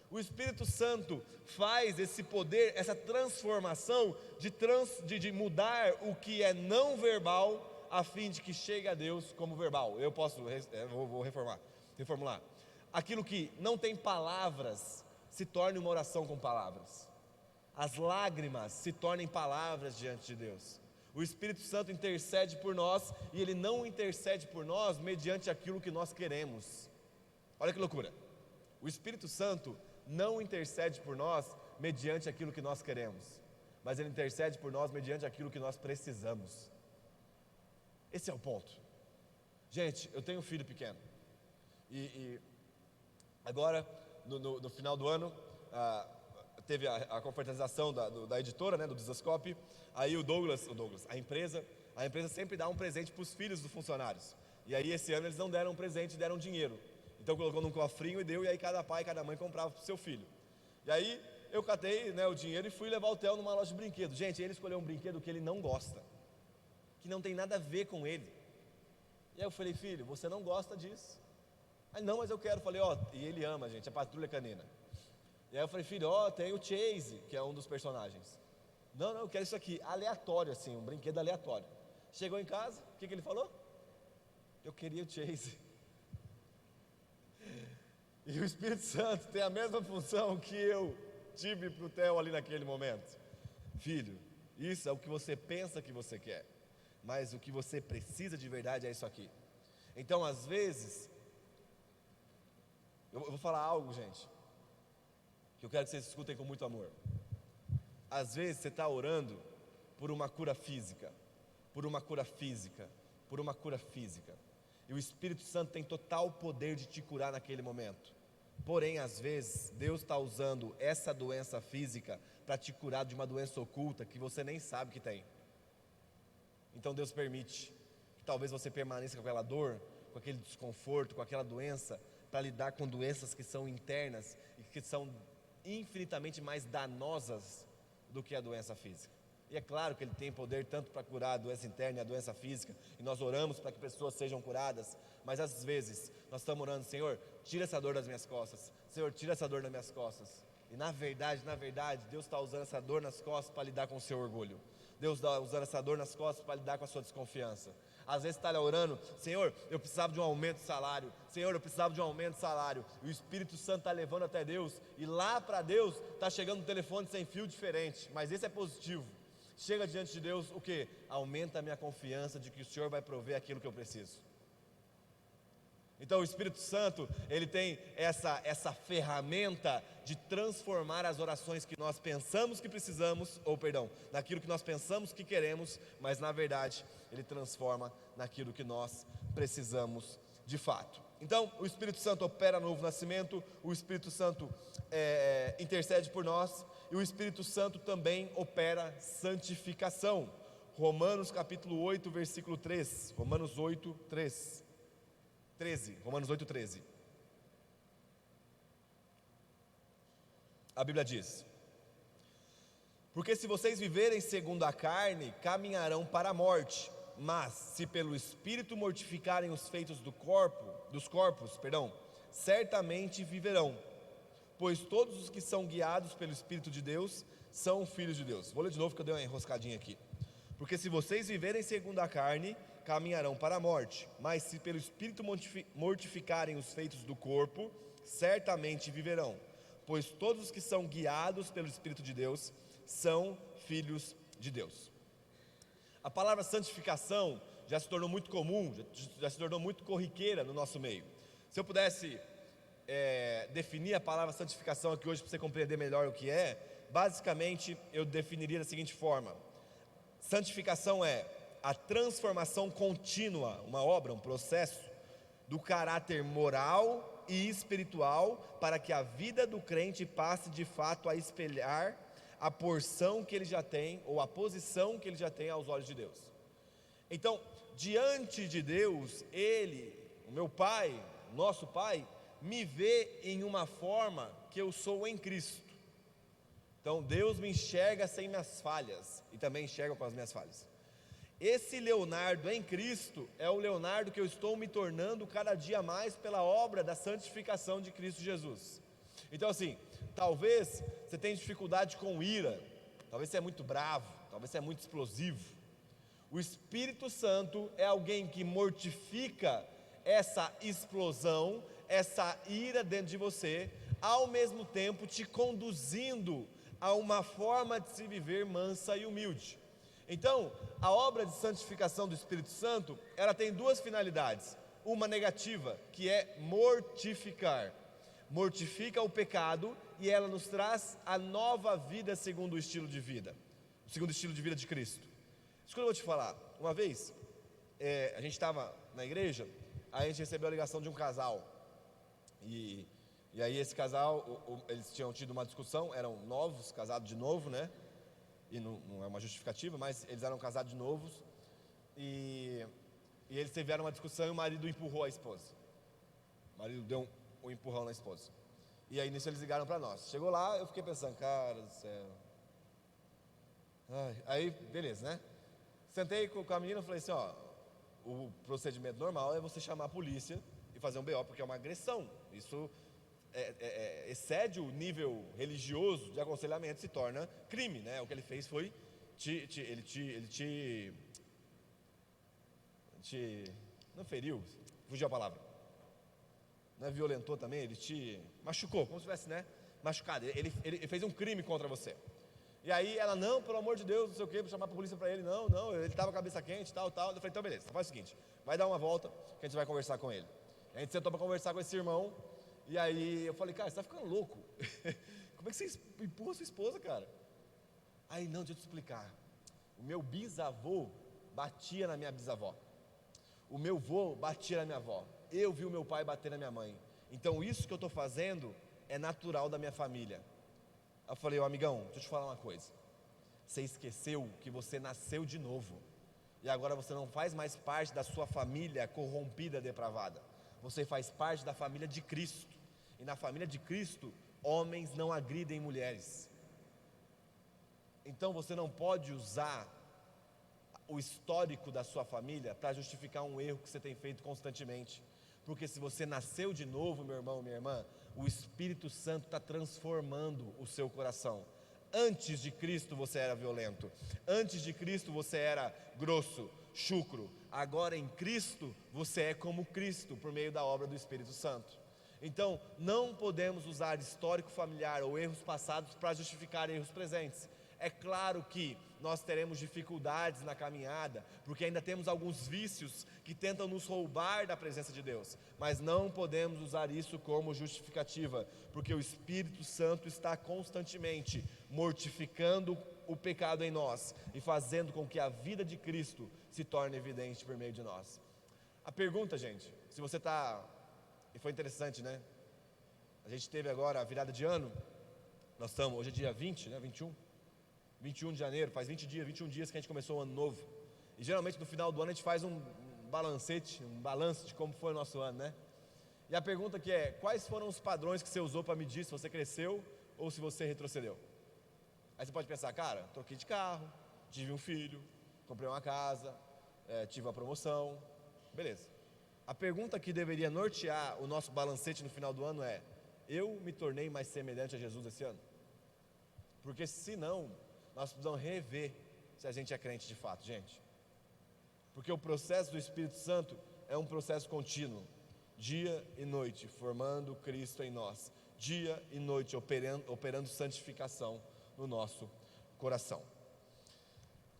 O Espírito Santo faz esse poder, essa transformação de mudar o que é não verbal, a fim de que chegue a Deus como verbal. Eu vou reformular. Aquilo que não tem palavras, se torne uma oração com palavras. As lágrimas se tornem palavras diante de Deus. O Espírito Santo intercede por nós, e Ele não intercede por nós mediante aquilo que nós queremos. Olha que loucura. O Espírito Santo não intercede por nós mediante aquilo que nós queremos, mas Ele intercede por nós mediante aquilo que nós precisamos. Esse é o ponto. Gente, eu tenho um filho pequeno, e agora no final do ano teve a confraternização da editora, né, do Desascope. Aí o Douglas, a empresa sempre dá um presente para os filhos dos funcionários. E aí esse ano eles não deram um presente, deram dinheiro. Então colocou num cofrinho e deu, e aí cada pai e cada mãe comprava para o seu filho. E aí eu catei, né, o dinheiro e fui levar o Theo numa loja de brinquedos. Gente, ele escolheu um brinquedo que ele não gosta, que não tem nada a ver com ele. E aí eu falei: filho, você não gosta disso? Aí: não, mas eu quero. Falei: e ele ama, gente, a Patrulha Canina. E aí eu falei: filho, tem o Chase, que é um dos personagens. Não, eu quero isso aqui, aleatório assim, um brinquedo aleatório. Chegou em casa, o que ele falou? Eu queria o Chase. E o Espírito Santo tem a mesma função que eu tive para o Theo ali naquele momento. Filho, isso é o que você pensa que você quer, mas o que você precisa de verdade é isso aqui. Então, às vezes, eu vou falar algo, gente, que eu quero que vocês escutem com muito amor. Às vezes você está orando por uma cura física, e o Espírito Santo tem total poder de te curar naquele momento. Porém, às vezes, Deus está usando essa doença física para te curar de uma doença oculta que você nem sabe que tem. Então Deus permite que talvez você permaneça com aquela dor, com aquele desconforto, com aquela doença, para lidar com doenças que são internas e que são infinitamente mais danosas do que a doença física. E é claro que Ele tem poder tanto para curar a doença interna e a doença física, e nós oramos para que pessoas sejam curadas, mas às vezes nós estamos orando: Senhor, tira essa dor das minhas costas, Senhor, tira essa dor das minhas costas. E na verdade, Deus está usando essa dor nas costas para lidar com o seu orgulho. Deus está usando essa dor nas costas para lidar com a sua desconfiança. Às vezes está orando: Senhor, eu precisava de um aumento de salário, Senhor, eu precisava de um aumento de salário. E o Espírito Santo está levando até Deus, e lá para Deus está chegando um telefone sem fio diferente, mas esse é positivo. Chega diante de Deus, o que? Aumenta a minha confiança de que o Senhor vai prover aquilo que eu preciso. Então o Espírito Santo, ele tem essa ferramenta de transformar as orações que nós pensamos que precisamos, naquilo que nós pensamos que queremos, mas na verdade ele transforma naquilo que nós precisamos de fato. Então o Espírito Santo opera no novo nascimento, o Espírito Santo intercede por nós, e o Espírito Santo também opera santificação. Romanos capítulo 8, versículo 3, Romanos 8, 13. A Bíblia diz: porque se vocês viverem segundo a carne, caminharão para a morte, mas se pelo Espírito mortificarem os feitos dos corpos, certamente viverão, pois todos os que são guiados pelo Espírito de Deus são filhos de Deus. Vou ler de novo que eu dei uma enroscadinha aqui. Porque se vocês viverem segundo a carne, caminharão para a morte, mas se pelo Espírito mortificarem os feitos do corpo, certamente viverão, pois todos os que são guiados pelo Espírito de Deus são filhos de Deus. A palavra santificação já se tornou muito comum, já se tornou muito corriqueira no nosso meio. Se eu pudesse definir a palavra santificação aqui hoje para você compreender melhor o que é, basicamente eu definiria da seguinte forma: santificação é a transformação contínua, uma obra, um processo do caráter moral e espiritual, para que a vida do crente passe de fato a espelhar a porção que ele já tem, ou a posição que ele já tem aos olhos de Deus. Então, diante de Deus, Ele, o meu Pai, nosso Pai, me vê em uma forma que eu sou em Cristo. Então Deus me enxerga sem minhas falhas, e também enxerga com as minhas falhas. Esse Leonardo em Cristo é o Leonardo que eu estou me tornando cada dia mais pela obra da santificação de Cristo Jesus. Então assim, talvez você tenha dificuldade com ira, talvez você é muito bravo, talvez você é muito explosivo. O Espírito Santo é alguém que mortifica essa explosão, essa ira dentro de você, ao mesmo tempo te conduzindo a uma forma de se viver mansa e humilde. Então, a obra de santificação do Espírito Santo, ela tem duas finalidades. Uma negativa, que é mortificar. Mortifica o pecado e ela nos traz a nova vida segundo o estilo de vida. Segundo o estilo de vida de Cristo. Escuta, eu vou te falar. Uma vez, a gente estava na igreja, aí a gente recebeu a ligação de um casal. E aí esse casal, eles tinham tido uma discussão, eram novos, casados de novo, né? E não é uma justificativa, mas eles eram casados de novos. E eles tiveram uma discussão e o marido empurrou a esposa. O marido deu um empurrão na esposa. E aí nisso eles ligaram para nós. Chegou lá, eu fiquei pensando, cara do céu. Aí, beleza, né? Sentei com a menina e falei assim, ó, o procedimento normal é você chamar a polícia e fazer um BO, porque é uma agressão. Isso excede o nível religioso de aconselhamento, se torna crime, né? O que ele fez foi não feriu, fugiu a palavra, não é violentou também, ele te machucou, como se tivesse, né, machucado, ele fez um crime contra você. E aí ela, não, pelo amor de Deus, não sei o que, vou chamar a polícia para ele, não, ele estava com a cabeça quente, tal, eu falei, então beleza, faz o seguinte, vai dar uma volta, que a gente vai conversar com ele. A gente sentou para conversar com esse irmão. E aí eu falei, cara, você está ficando louco? Como é que você empurra sua esposa, cara? Aí, não, deixa eu te explicar. O meu bisavô batia na minha bisavó. O meu vô batia na minha avó. Eu vi o meu pai bater na minha mãe. Então isso que eu estou fazendo é natural da minha família. Eu falei, amigão, deixa eu te falar uma coisa. Você esqueceu que você nasceu de novo. E agora você não faz mais parte da sua família corrompida, depravada. Você faz parte da família de Cristo. E na família de Cristo, homens não agridem mulheres. Então você não pode usar o histórico da sua família para justificar um erro que você tem feito constantemente. Porque se você nasceu de novo, meu irmão, minha irmã, o Espírito Santo está transformando o seu coração. Antes de Cristo você era violento. Antes de Cristo você era grosso, chucro. Agora em Cristo você é como Cristo, por meio da obra do Espírito Santo. Então não podemos usar histórico familiar ou erros passados para justificar erros presentes. É claro que nós teremos dificuldades na caminhada, porque ainda temos alguns vícios que tentam nos roubar da presença de Deus, mas não podemos usar isso como justificativa, porque o Espírito Santo está constantemente mortificando o pecado em nós e fazendo com que a vida de Cristo se torne evidente por meio de nós. A pergunta, gente, se você está... E foi interessante, né? A gente teve agora a virada de ano, nós estamos, hoje é dia 20, né? 21 de janeiro, faz 21 dias que a gente começou o ano novo. E geralmente no final do ano a gente faz um balanço de como foi o nosso ano, né? E a pergunta que é, quais foram os padrões que você usou para medir se você cresceu ou se você retrocedeu? Aí você pode pensar, cara, troquei de carro, tive um filho, comprei uma casa, tive uma promoção, beleza. A pergunta que deveria nortear o nosso balancete no final do ano é, eu me tornei mais semelhante a Jesus esse ano? Porque se não, nós precisamos rever se a gente é crente de fato, gente. Porque o processo do Espírito Santo é um processo contínuo, dia e noite, formando Cristo em nós, dia e noite, operando santificação no nosso coração.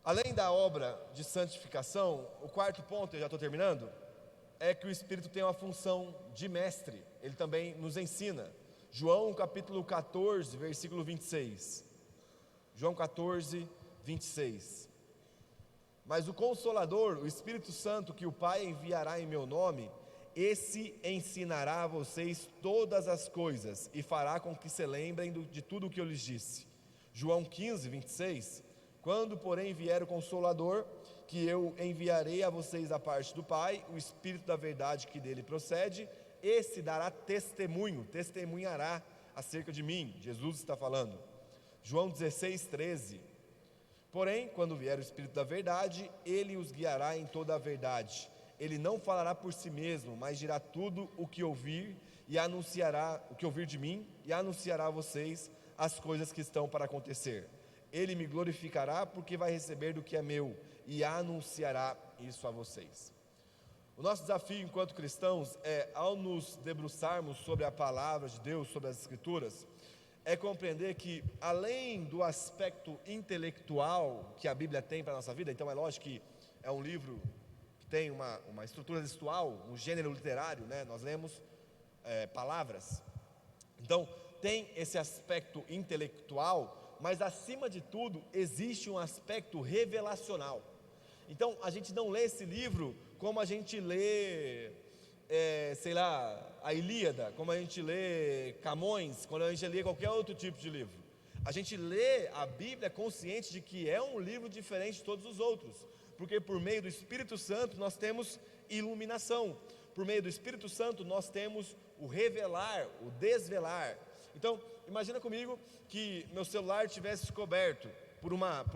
Além da obra de santificação, o quarto ponto, eu já estou terminando, é que o Espírito tem uma função de mestre, ele também nos ensina. João capítulo 14, versículo 26. João 14, 26. Mas o Consolador, o Espírito Santo, que o Pai enviará em meu nome, esse ensinará a vocês todas as coisas e fará com que se lembrem de tudo o que eu lhes disse. João 15, 26. Quando, porém, vier o Consolador, que eu enviarei a vocês da parte do Pai, o Espírito da verdade que dele procede, esse dará testemunhará acerca de mim. Jesus está falando. João 16, 13. Porém, quando vier o Espírito da verdade, ele os guiará em toda a verdade. Ele não falará por si mesmo, mas dirá tudo o que ouvir e anunciará o que ouvir de mim e anunciará a vocês as coisas que estão para acontecer. Ele me glorificará porque vai receber do que é meu e anunciará isso a vocês. O nosso desafio enquanto cristãos é, ao nos debruçarmos sobre a palavra de Deus, sobre as Escrituras, é compreender que além do aspecto intelectual que a Bíblia tem para a nossa vida, então é lógico que é um livro que tem uma estrutura textual, um gênero literário, né? Nós lemos palavras, então tem esse aspecto intelectual, mas acima de tudo existe um aspecto revelacional. Então a gente não lê esse livro como a gente lê, a Ilíada, como a gente lê Camões, quando a gente lê qualquer outro tipo de livro. A gente lê a Bíblia consciente de que é um livro diferente de todos os outros, porque por meio do Espírito Santo nós temos iluminação, por meio do Espírito Santo nós temos o revelar, o desvelar. Então, imagina comigo que meu celular estivesse coberto por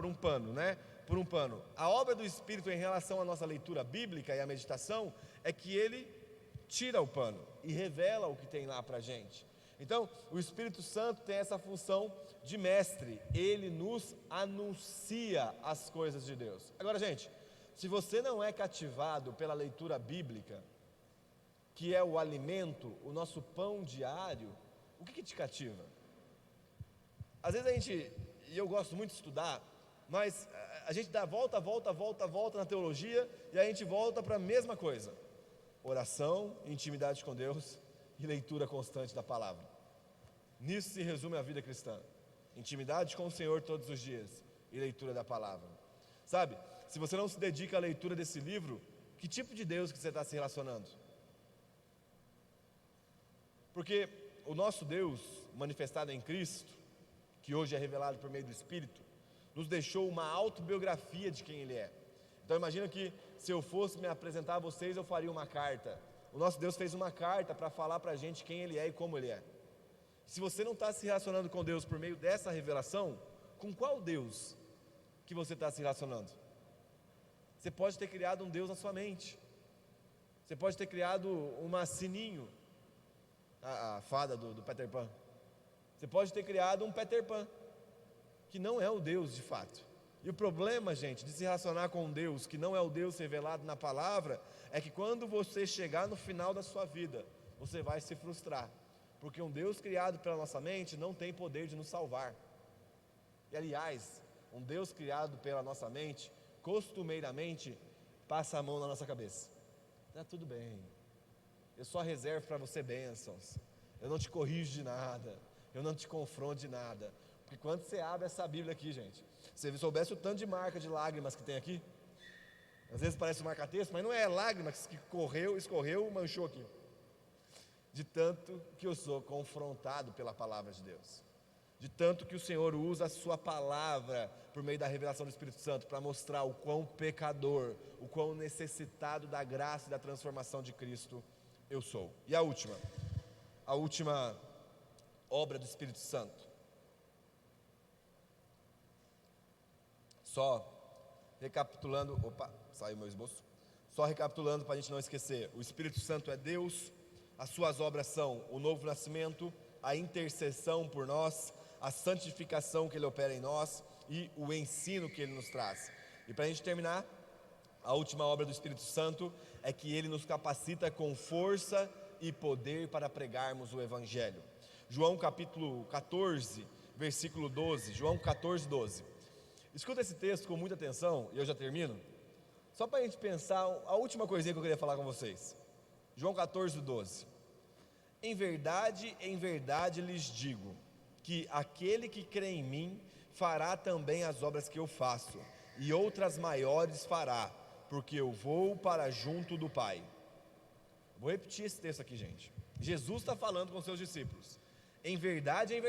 um pano, né? Por um pano. A obra do Espírito em relação à nossa leitura bíblica e à meditação é que ele tira o pano e revela o que tem lá para a gente. Então, o Espírito Santo tem essa função de mestre, ele nos anuncia as coisas de Deus. Agora, gente, se você não é cativado pela leitura bíblica, que é o alimento, o nosso pão diário, o que te cativa? Às vezes e eu gosto muito de estudar, mas a gente dá volta na teologia e a gente volta para a mesma coisa: oração, intimidade com Deus e leitura constante da palavra. Nisso se resume a vida cristã: intimidade com o Senhor todos os dias e leitura da palavra. Sabe, se você não se dedica à leitura desse livro, que tipo de Deus que você está se relacionando? Porque o nosso Deus manifestado em Cristo, que hoje é revelado por meio do Espírito, nos deixou uma autobiografia de quem Ele é. Então imagina que se eu fosse me apresentar a vocês, eu faria uma carta. O nosso Deus fez uma carta para falar para a gente quem Ele é e como Ele é. Se você não está se relacionando com Deus por meio dessa revelação, com qual Deus que você está se relacionando? Você pode ter criado um Deus na sua mente. Você pode ter criado uma Sininho, a fada do Peter Pan. Você pode ter criado um Peter Pan, que não é o Deus de fato. E o problema, gente, de se relacionar com um Deus que não é o Deus revelado na palavra, é que quando você chegar no final da sua vida, você vai se frustrar, porque um Deus criado pela nossa mente não tem poder de nos salvar. E aliás, um Deus criado pela nossa mente, costumeiramente passa a mão na nossa cabeça. Tá tudo bem, eu só reservo para você bênçãos, eu não te corrijo de nada, eu não te confronto de nada. Porque quando você abre essa Bíblia aqui, gente, se você soubesse o tanto de marca de lágrimas que tem aqui, às vezes parece um marca-texto, mas não é lágrimas que correu, escorreu, manchou aqui. De tanto que eu sou confrontado pela palavra de Deus, de tanto que o Senhor usa a sua palavra por meio da revelação do Espírito Santo para mostrar o quão pecador, o quão necessitado da graça e da transformação de Cristo eu sou. E a última obra do Espírito Santo, só recapitulando, saiu meu esboço, só recapitulando para a gente não esquecer: o Espírito Santo é Deus, as suas obras são o novo nascimento, a intercessão por nós, a santificação que Ele opera em nós e o ensino que Ele nos traz. E para a gente terminar, a última obra do Espírito Santo é que Ele nos capacita com força e poder para pregarmos o Evangelho. João capítulo 14, versículo 12, João 14, 12. Escuta esse texto com muita atenção e eu já termino. Só para a gente pensar, a última coisinha que eu queria falar com vocês. João 14, 12. Em verdade lhes digo, que aquele que crê em mim fará também as obras que eu faço, e outras maiores fará, porque eu vou para junto do Pai. Vou repetir esse texto aqui, gente. Jesus está falando com seus discípulos. Em verdade.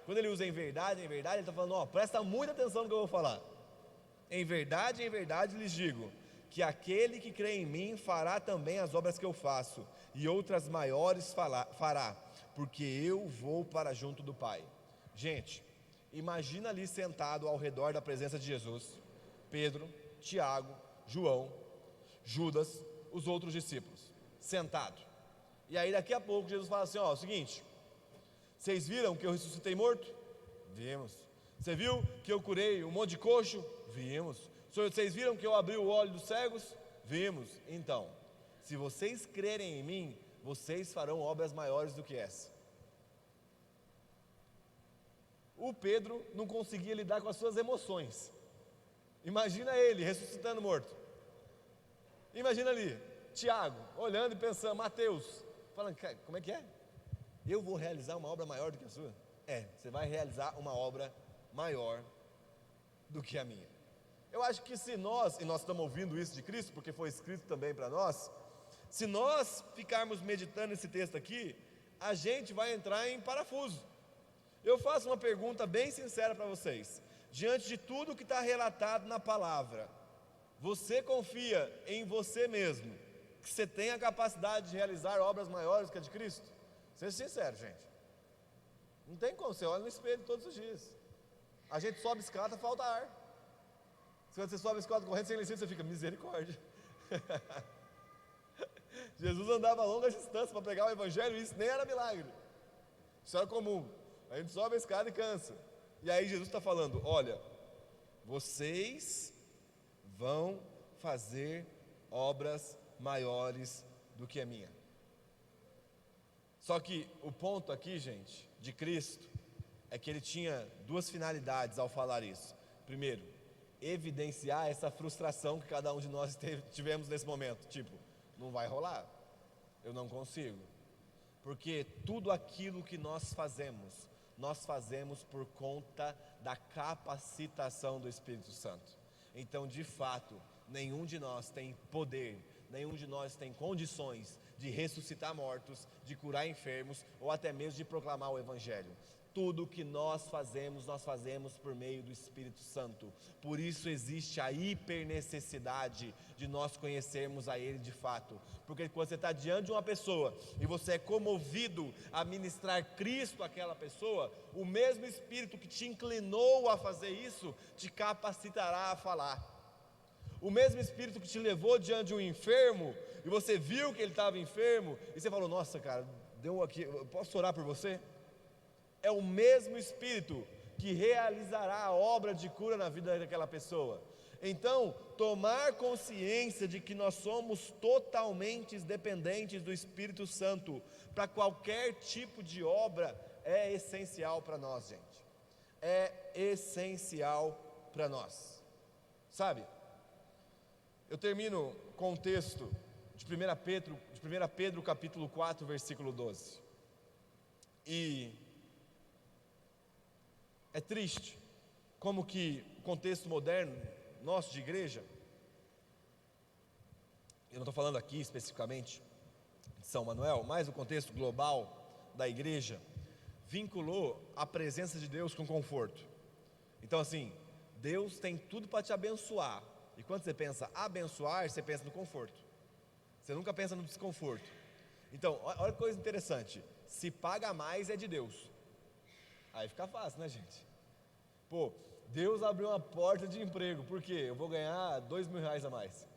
Quando ele usa em verdade, ele está falando, presta muita atenção no que eu vou falar. Em verdade lhes digo, que aquele que crê em mim fará também as obras que eu faço, e outras maiores fará, porque eu vou para junto do Pai. Gente, imagina ali sentado ao redor da presença de Jesus, Pedro, Tiago, João, Judas, os outros discípulos, sentado. E aí daqui a pouco Jesus fala assim, o seguinte, vocês viram que eu ressuscitei morto? Vimos. Você viu que eu curei um monte de coxo? Vimos. Vocês viram que eu abri o olho dos cegos? Vimos. Então, se vocês crerem em mim, vocês farão obras maiores do que essa. O Pedro não conseguia lidar com as suas emoções. Imagina ele ressuscitando morto. Imagina ali, Tiago, olhando e pensando, Mateus, falando, como é que é? Eu vou realizar uma obra maior do que a sua? Você vai realizar uma obra maior do que a minha. Eu acho que se nós, e nós estamos ouvindo isso de Cristo, porque foi escrito também para nós, se nós ficarmos meditando esse texto aqui, a gente vai entrar em parafuso. Eu faço uma pergunta bem sincera para vocês, diante de tudo que está relatado na palavra, você confia em você mesmo, que você tem a capacidade de realizar obras maiores que a de Cristo? Seja sincero, gente. Não tem como, você olha no espelho todos os dias. A gente sobe escada, falta ar. Se você sobe escada correndo sem licença, você fica, misericórdia. Jesus andava a longas distâncias para pregar o Evangelho, e isso nem era milagre. Isso era comum. A gente sobe a escada e cansa. E aí Jesus está falando, olha, vocês vão fazer obras maiores do que a minha. Só que o ponto aqui, gente, de Cristo, é que Ele tinha duas finalidades ao falar isso. Primeiro, evidenciar essa frustração que cada um de nós tivemos nesse momento. Tipo, não vai rolar, eu não consigo. Porque tudo aquilo que nós fazemos por conta da capacitação do Espírito Santo. Então, de fato, nenhum de nós tem poder, nenhum de nós tem condições de ressuscitar mortos, de curar enfermos, ou até mesmo de proclamar o Evangelho. Tudo que nós fazemos por meio do Espírito Santo. Por isso existe a hipernecessidade de nós conhecermos a Ele de fato. Porque quando você está diante de uma pessoa e você é comovido a ministrar Cristo àquela pessoa, o mesmo Espírito que te inclinou a fazer isso, te capacitará a falar. O mesmo Espírito que te levou diante de um enfermo, e você viu que ele estava enfermo, e você falou, nossa cara, deu aqui, eu posso orar por você? É o mesmo Espírito que realizará a obra de cura na vida daquela pessoa. Então, tomar consciência de que nós somos totalmente dependentes do Espírito Santo para qualquer tipo de obra é essencial para nós, gente. É essencial para nós. Sabe? Eu termino com um texto de 1 Pedro capítulo 4, versículo 12. E é triste como que o contexto moderno, nosso de igreja, eu não estou falando aqui especificamente de São Manuel, mas o contexto global da igreja, vinculou a presença de Deus com conforto. Então assim, Deus tem tudo para te abençoar, e quando você pensa abençoar, você pensa no conforto, você nunca pensa no desconforto. Então, olha que coisa interessante, se paga mais é de Deus, aí fica fácil, né, gente? Pô, Deus abriu uma porta de emprego, por quê? Eu vou ganhar R$2.000 a mais.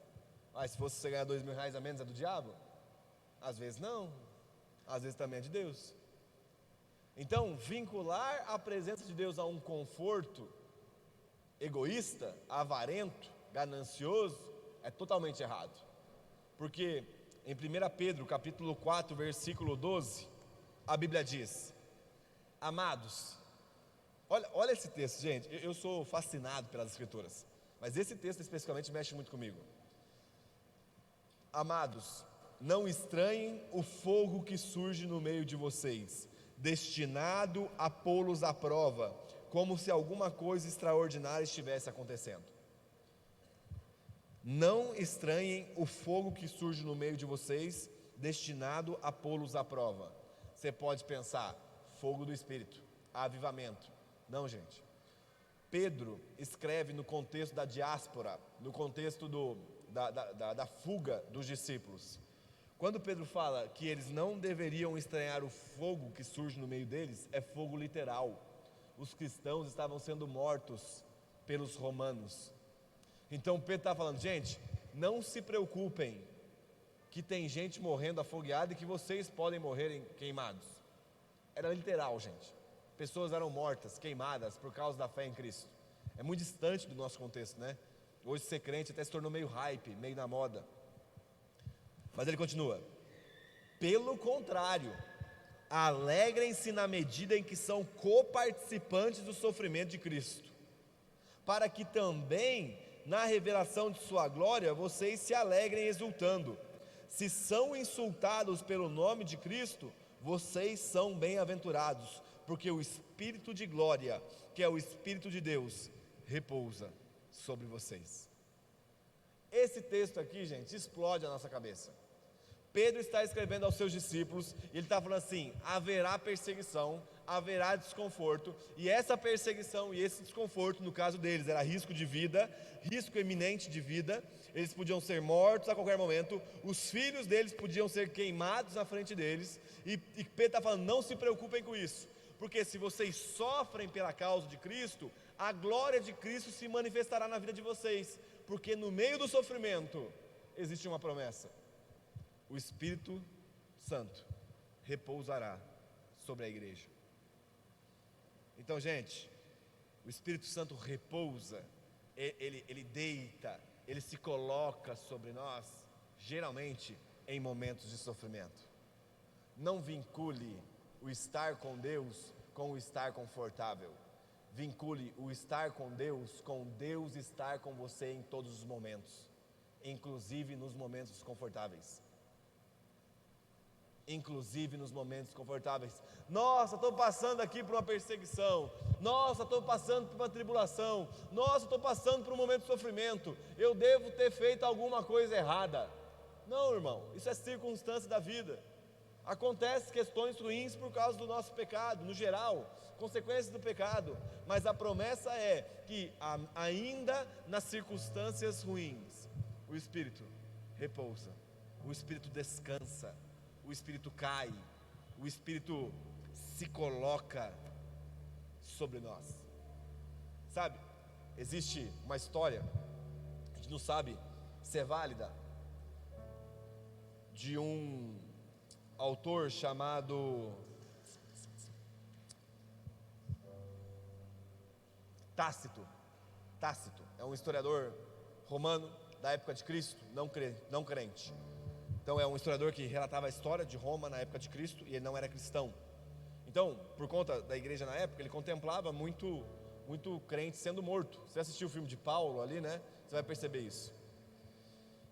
Mas se fosse você ganhar R$2.000 a menos, é do diabo? Às vezes não, às vezes também é de Deus. Então, vincular a presença de Deus a um conforto egoísta, avarento, ganancioso, é totalmente errado. Porque em 1 Pedro capítulo 4, versículo 12, a Bíblia diz: amados, olha esse texto, gente, eu sou fascinado pelas escrituras, mas esse texto especificamente mexe muito comigo. Amados, não estranhem o fogo que surge no meio de vocês, destinado a pô-los à prova, como se alguma coisa extraordinária estivesse acontecendo. Não estranhem o fogo que surge no meio de vocês, destinado a pô-los à prova. Você pode pensar, fogo do Espírito, avivamento. Não, gente. Pedro escreve no contexto da diáspora, no contexto da fuga dos discípulos. Quando Pedro fala que eles não deveriam estranhar o fogo que surge no meio deles, é fogo literal. Os cristãos estavam sendo mortos pelos romanos. Então Pedro está falando, gente, não se preocupem que tem gente morrendo afogueada e que vocês podem morrer queimados. Era literal, gente. Pessoas eram mortas, queimadas por causa da fé em Cristo. É muito distante do nosso contexto, né? Hoje ser crente até se tornou meio hype, meio na moda. Mas ele continua: pelo contrário, alegrem-se na medida em que são coparticipantes do sofrimento de Cristo, para que também na revelação de sua glória vocês se alegrem exultando. Se são insultados pelo nome de Cristo, vocês são bem-aventurados, porque o Espírito de glória, que é o Espírito de Deus, repousa sobre vocês. Esse texto aqui, gente, explode a nossa cabeça. Pedro está escrevendo aos seus discípulos, e ele está falando assim: haverá perseguição, haverá desconforto, e essa perseguição e esse desconforto, no caso deles, era risco de vida, risco iminente de vida, eles podiam ser mortos a qualquer momento, os filhos deles podiam ser queimados na frente deles, e Pedro está falando, não se preocupem com isso, porque se vocês sofrem pela causa de Cristo, a glória de Cristo se manifestará na vida de vocês, porque no meio do sofrimento, existe uma promessa: o Espírito Santo repousará sobre a igreja. Então, gente, o Espírito Santo repousa, ele deita, ele se coloca sobre nós, geralmente em momentos de sofrimento. Não vincule o estar com Deus com o estar confortável. Vincule o estar com Deus estar com você em todos os momentos, inclusive nos momentos desconfortáveis. Inclusive nos momentos confortáveis. Nossa, estou passando aqui por uma perseguição. Nossa, estou passando por uma tribulação. Nossa, estou passando por um momento de sofrimento. Eu devo ter feito alguma coisa errada. Não, irmão, isso é circunstância da vida. Acontecem questões ruins por causa do nosso pecado, no geral, consequências do pecado. Mas a promessa é que ainda nas circunstâncias ruins, o Espírito repousa, o Espírito descansa, o Espírito cai, o Espírito se coloca sobre nós. Sabe, existe uma história, a gente não sabe se é válida, de um autor chamado Tácito. É um historiador romano da época de Cristo, não crente. Então é um historiador que relatava a história de Roma na época de Cristo, e ele não era cristão. Então, por conta da igreja na época, ele contemplava muito muito crente sendo morto. Você assistiu o filme de Paulo ali, né? Você vai perceber isso.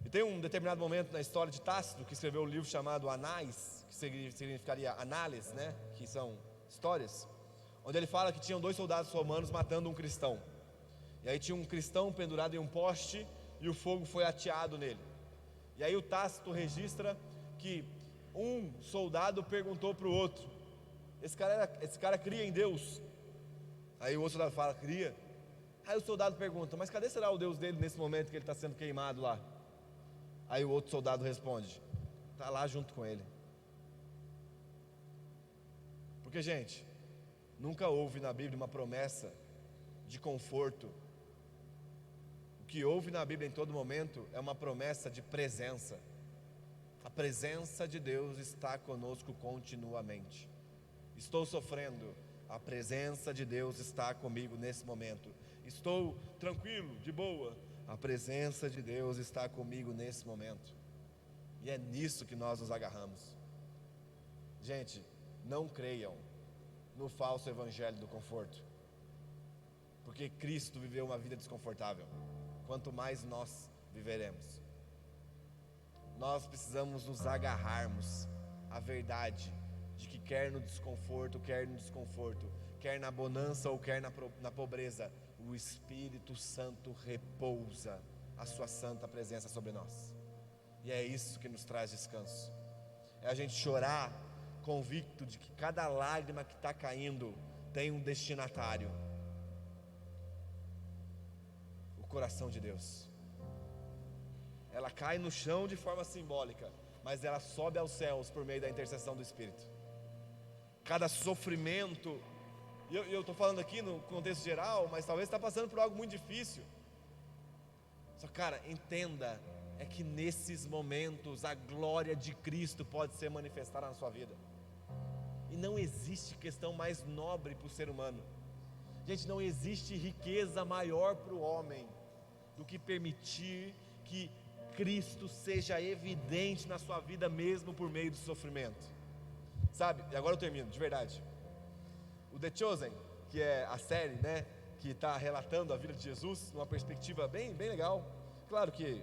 E tem um determinado momento na história de Tácito, que escreveu um livro chamado Anais, que significaria análise, né? Que são histórias, onde ele fala que tinham 2 soldados romanos matando um cristão. E aí tinha um cristão pendurado em um poste e o fogo foi ateado nele. E aí o Tácito registra que um soldado perguntou para o outro: esse cara cria em Deus? Aí o outro soldado fala: cria. Aí o soldado pergunta: mas cadê será o Deus dele nesse momento que ele está sendo queimado lá? Aí o outro soldado responde: está lá junto com ele. Porque, gente, nunca houve na Bíblia uma promessa de conforto. O que houve na Bíblia em todo momento é uma promessa de presença. A presença de Deus está conosco continuamente. Estou sofrendo, a presença de Deus está comigo nesse momento. Estou tranquilo, de boa, a presença de Deus está comigo nesse momento. E é nisso que nós nos agarramos. Gente, não creiam no falso evangelho do conforto, porque Cristo viveu uma vida desconfortável. Quanto mais nós viveremos, nós precisamos nos agarrarmos à verdade de que quer no desconforto, quer na bonança ou quer na pobreza, o Espírito Santo repousa a sua santa presença sobre nós. E é isso que nos traz descanso. É a gente chorar convicto de que cada lágrima que está caindo tem um destinatário: o coração de Deus. Ela cai no chão de forma simbólica, mas ela sobe aos céus por meio da intercessão do Espírito. Cada sofrimento, e eu estou falando aqui no contexto geral, mas talvez está passando por algo muito difícil. Só, cara, entenda, é que nesses momentos a glória de Cristo pode ser manifestada na sua vida. E não existe questão mais nobre para o ser humano. Gente, não existe riqueza maior para o homem do que permitir que Cristo seja evidente na sua vida, mesmo por meio do sofrimento. Sabe, e agora eu termino, de verdade. O The Chosen, que é a série, né, que está relatando a vida de Jesus numa perspectiva bem legal. Claro que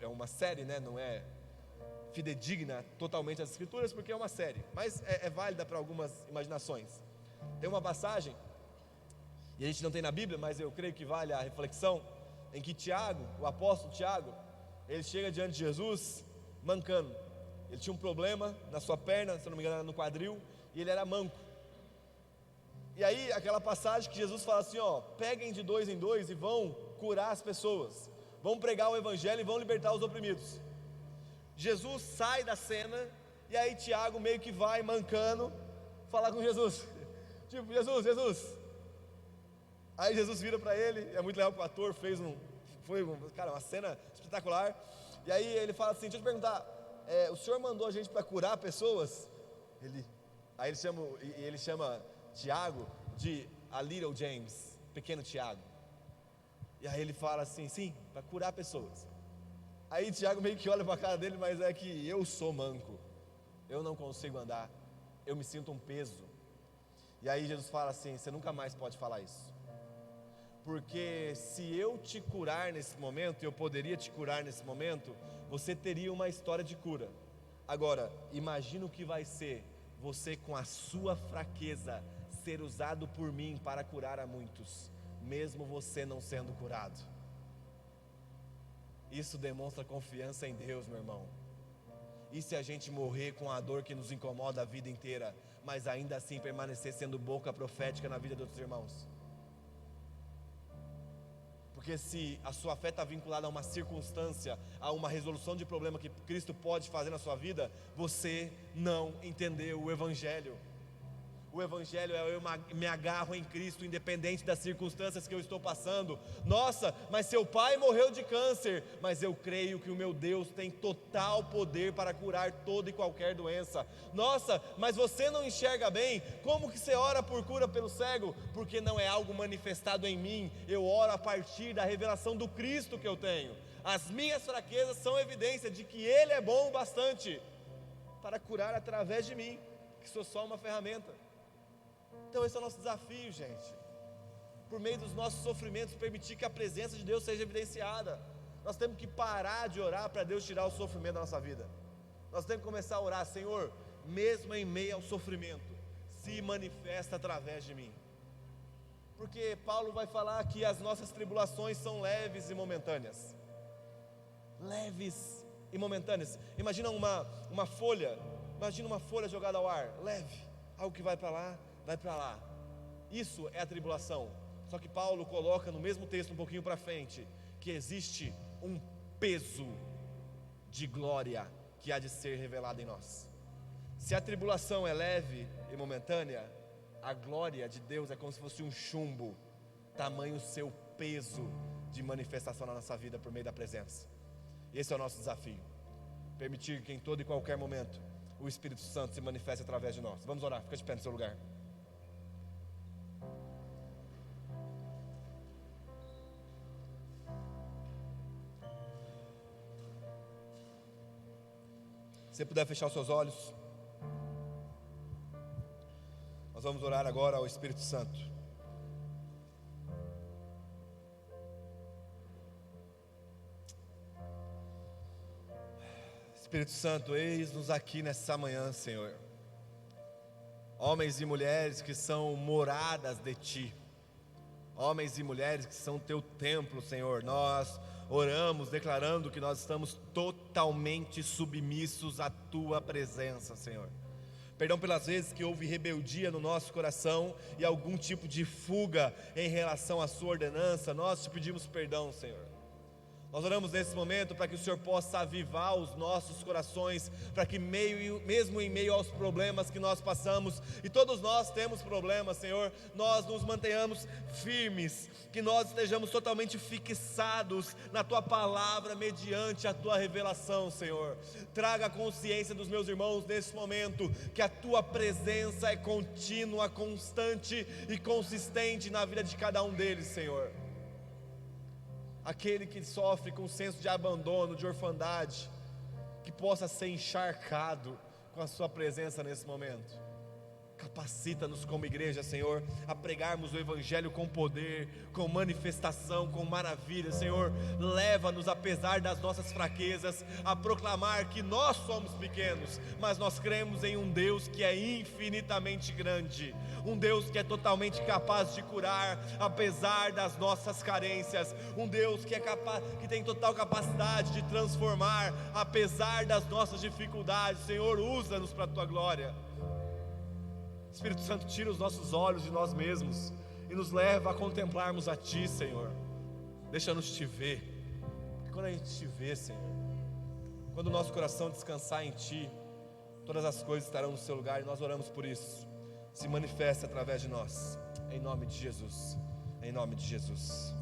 é uma série, né, não é fidedigna totalmente às Escrituras, porque é uma série, mas é válida para algumas imaginações. Tem uma passagem, e a gente não tem na Bíblia, mas eu creio que vale a reflexão, em que Tiago, o apóstolo Tiago, ele chega diante de Jesus mancando. Ele tinha um problema na sua perna, se eu não me engano era no quadril, e ele era manco. E aí aquela passagem que Jesus fala assim, ó: peguem de 2 em 2 e vão curar as pessoas, vão pregar o evangelho e vão libertar os oprimidos. Jesus sai da cena, e aí Tiago meio que vai mancando falar com Jesus, tipo: Jesus. Aí Jesus vira para ele, é muito legal que o ator foi uma cena espetacular. E aí ele fala assim: deixa eu te perguntar, o senhor mandou a gente para curar pessoas? Aí ele chama Tiago de a little James, pequeno Tiago. E aí ele fala assim: sim, para curar pessoas. Aí Tiago meio que olha para a cara dele: mas é que eu sou manco, eu não consigo andar, eu me sinto um peso. E aí Jesus fala assim: você nunca mais pode falar isso, porque se eu te curar nesse momento, eu poderia te curar nesse momento, você teria uma história de cura. Agora, imagina o que vai ser você, com a sua fraqueza, ser usado por mim para curar a muitos, mesmo você não sendo curado. Isso demonstra confiança em Deus, meu irmão. E se a gente morrer com a dor que nos incomoda a vida inteira, mas ainda assim permanecer sendo boca profética na vida dos outros irmãos? Porque se a sua fé está vinculada a uma circunstância, a uma resolução de problema que Cristo pode fazer na sua vida, você não entendeu o Evangelho. O Evangelho é: eu me agarro em Cristo, independente das circunstâncias que eu estou passando. Nossa, mas seu pai morreu de câncer, mas eu creio que o meu Deus tem total poder para curar toda e qualquer doença. Nossa, mas você não enxerga bem, como que você ora por cura pelo cego? Porque não é algo manifestado em mim, eu oro a partir da revelação do Cristo que eu tenho. As minhas fraquezas são evidência de que Ele é bom o bastante para curar através de mim, que sou só uma ferramenta. Então esse é o nosso desafio, gente. por meio dos nossos sofrimentos, permitir que a presença de Deus seja evidenciada. Nós temos que parar de orar para Deus tirar o sofrimento da nossa vida. Nós temos que começar a orar: Senhor, mesmo em meio ao sofrimento, se manifesta através de mim. Porque Paulo vai falar que as nossas tribulações são leves e momentâneas. Leves e momentâneas. Imagina uma folha jogada ao ar, leve, algo que vai para lá, vai para lá. Isso é a tribulação. Só que Paulo coloca no mesmo texto, um pouquinho para frente, que existe um peso de glória que há de ser revelado em nós. Se a tribulação é leve e momentânea, a glória de Deus é como se fosse um chumbo, tamanho o seu peso de manifestação na nossa vida por meio da presença. Esse é o nosso desafio: permitir que em todo e qualquer momento o Espírito Santo se manifeste através de nós. Vamos orar, fica de pé no seu lugar. Se você puder fechar os seus olhos, nós vamos orar agora ao Espírito Santo. Espírito Santo, eis-nos aqui nessa manhã, Senhor. Homens e mulheres que são moradas de Ti, homens e mulheres que são Teu templo, Senhor. Nós oramos declarando que nós estamos totalmente submissos à Tua presença, Senhor. Perdão pelas vezes que houve rebeldia no nosso coração e algum tipo de fuga em relação à Sua ordenança. Nós Te pedimos perdão, Senhor. Nós oramos nesse momento para que o Senhor possa avivar os nossos corações, para que mesmo em meio aos problemas que nós passamos, e todos nós temos problemas, Senhor, nós nos mantenhamos firmes, que nós estejamos totalmente fixados na Tua palavra, mediante a Tua revelação, Senhor. Traga a consciência dos meus irmãos nesse momento, que a Tua presença é contínua, constante e consistente na vida de cada um deles, Senhor. Aquele que sofre com um senso de abandono, de orfandade, que possa ser encharcado com a Sua presença nesse momento. Capacita-nos como igreja, Senhor, a pregarmos o Evangelho com poder, com manifestação, com maravilha, Senhor. Leva-nos, apesar das nossas fraquezas, a proclamar que nós somos pequenos, mas nós cremos em um Deus que é infinitamente grande, um Deus que é totalmente capaz de curar, apesar das nossas carências, um Deus que é capaz, que tem total capacidade de transformar, apesar das nossas dificuldades. Senhor, usa-nos para a Tua glória. Espírito Santo, tira os nossos olhos de nós mesmos e nos leva a contemplarmos a Ti, Senhor. Deixa-nos Te ver, porque quando a gente Te vê, Senhor, quando o nosso coração descansar em Ti, todas as coisas estarão no seu lugar, e nós oramos por isso. Se manifesta através de nós, em nome de Jesus, em nome de Jesus.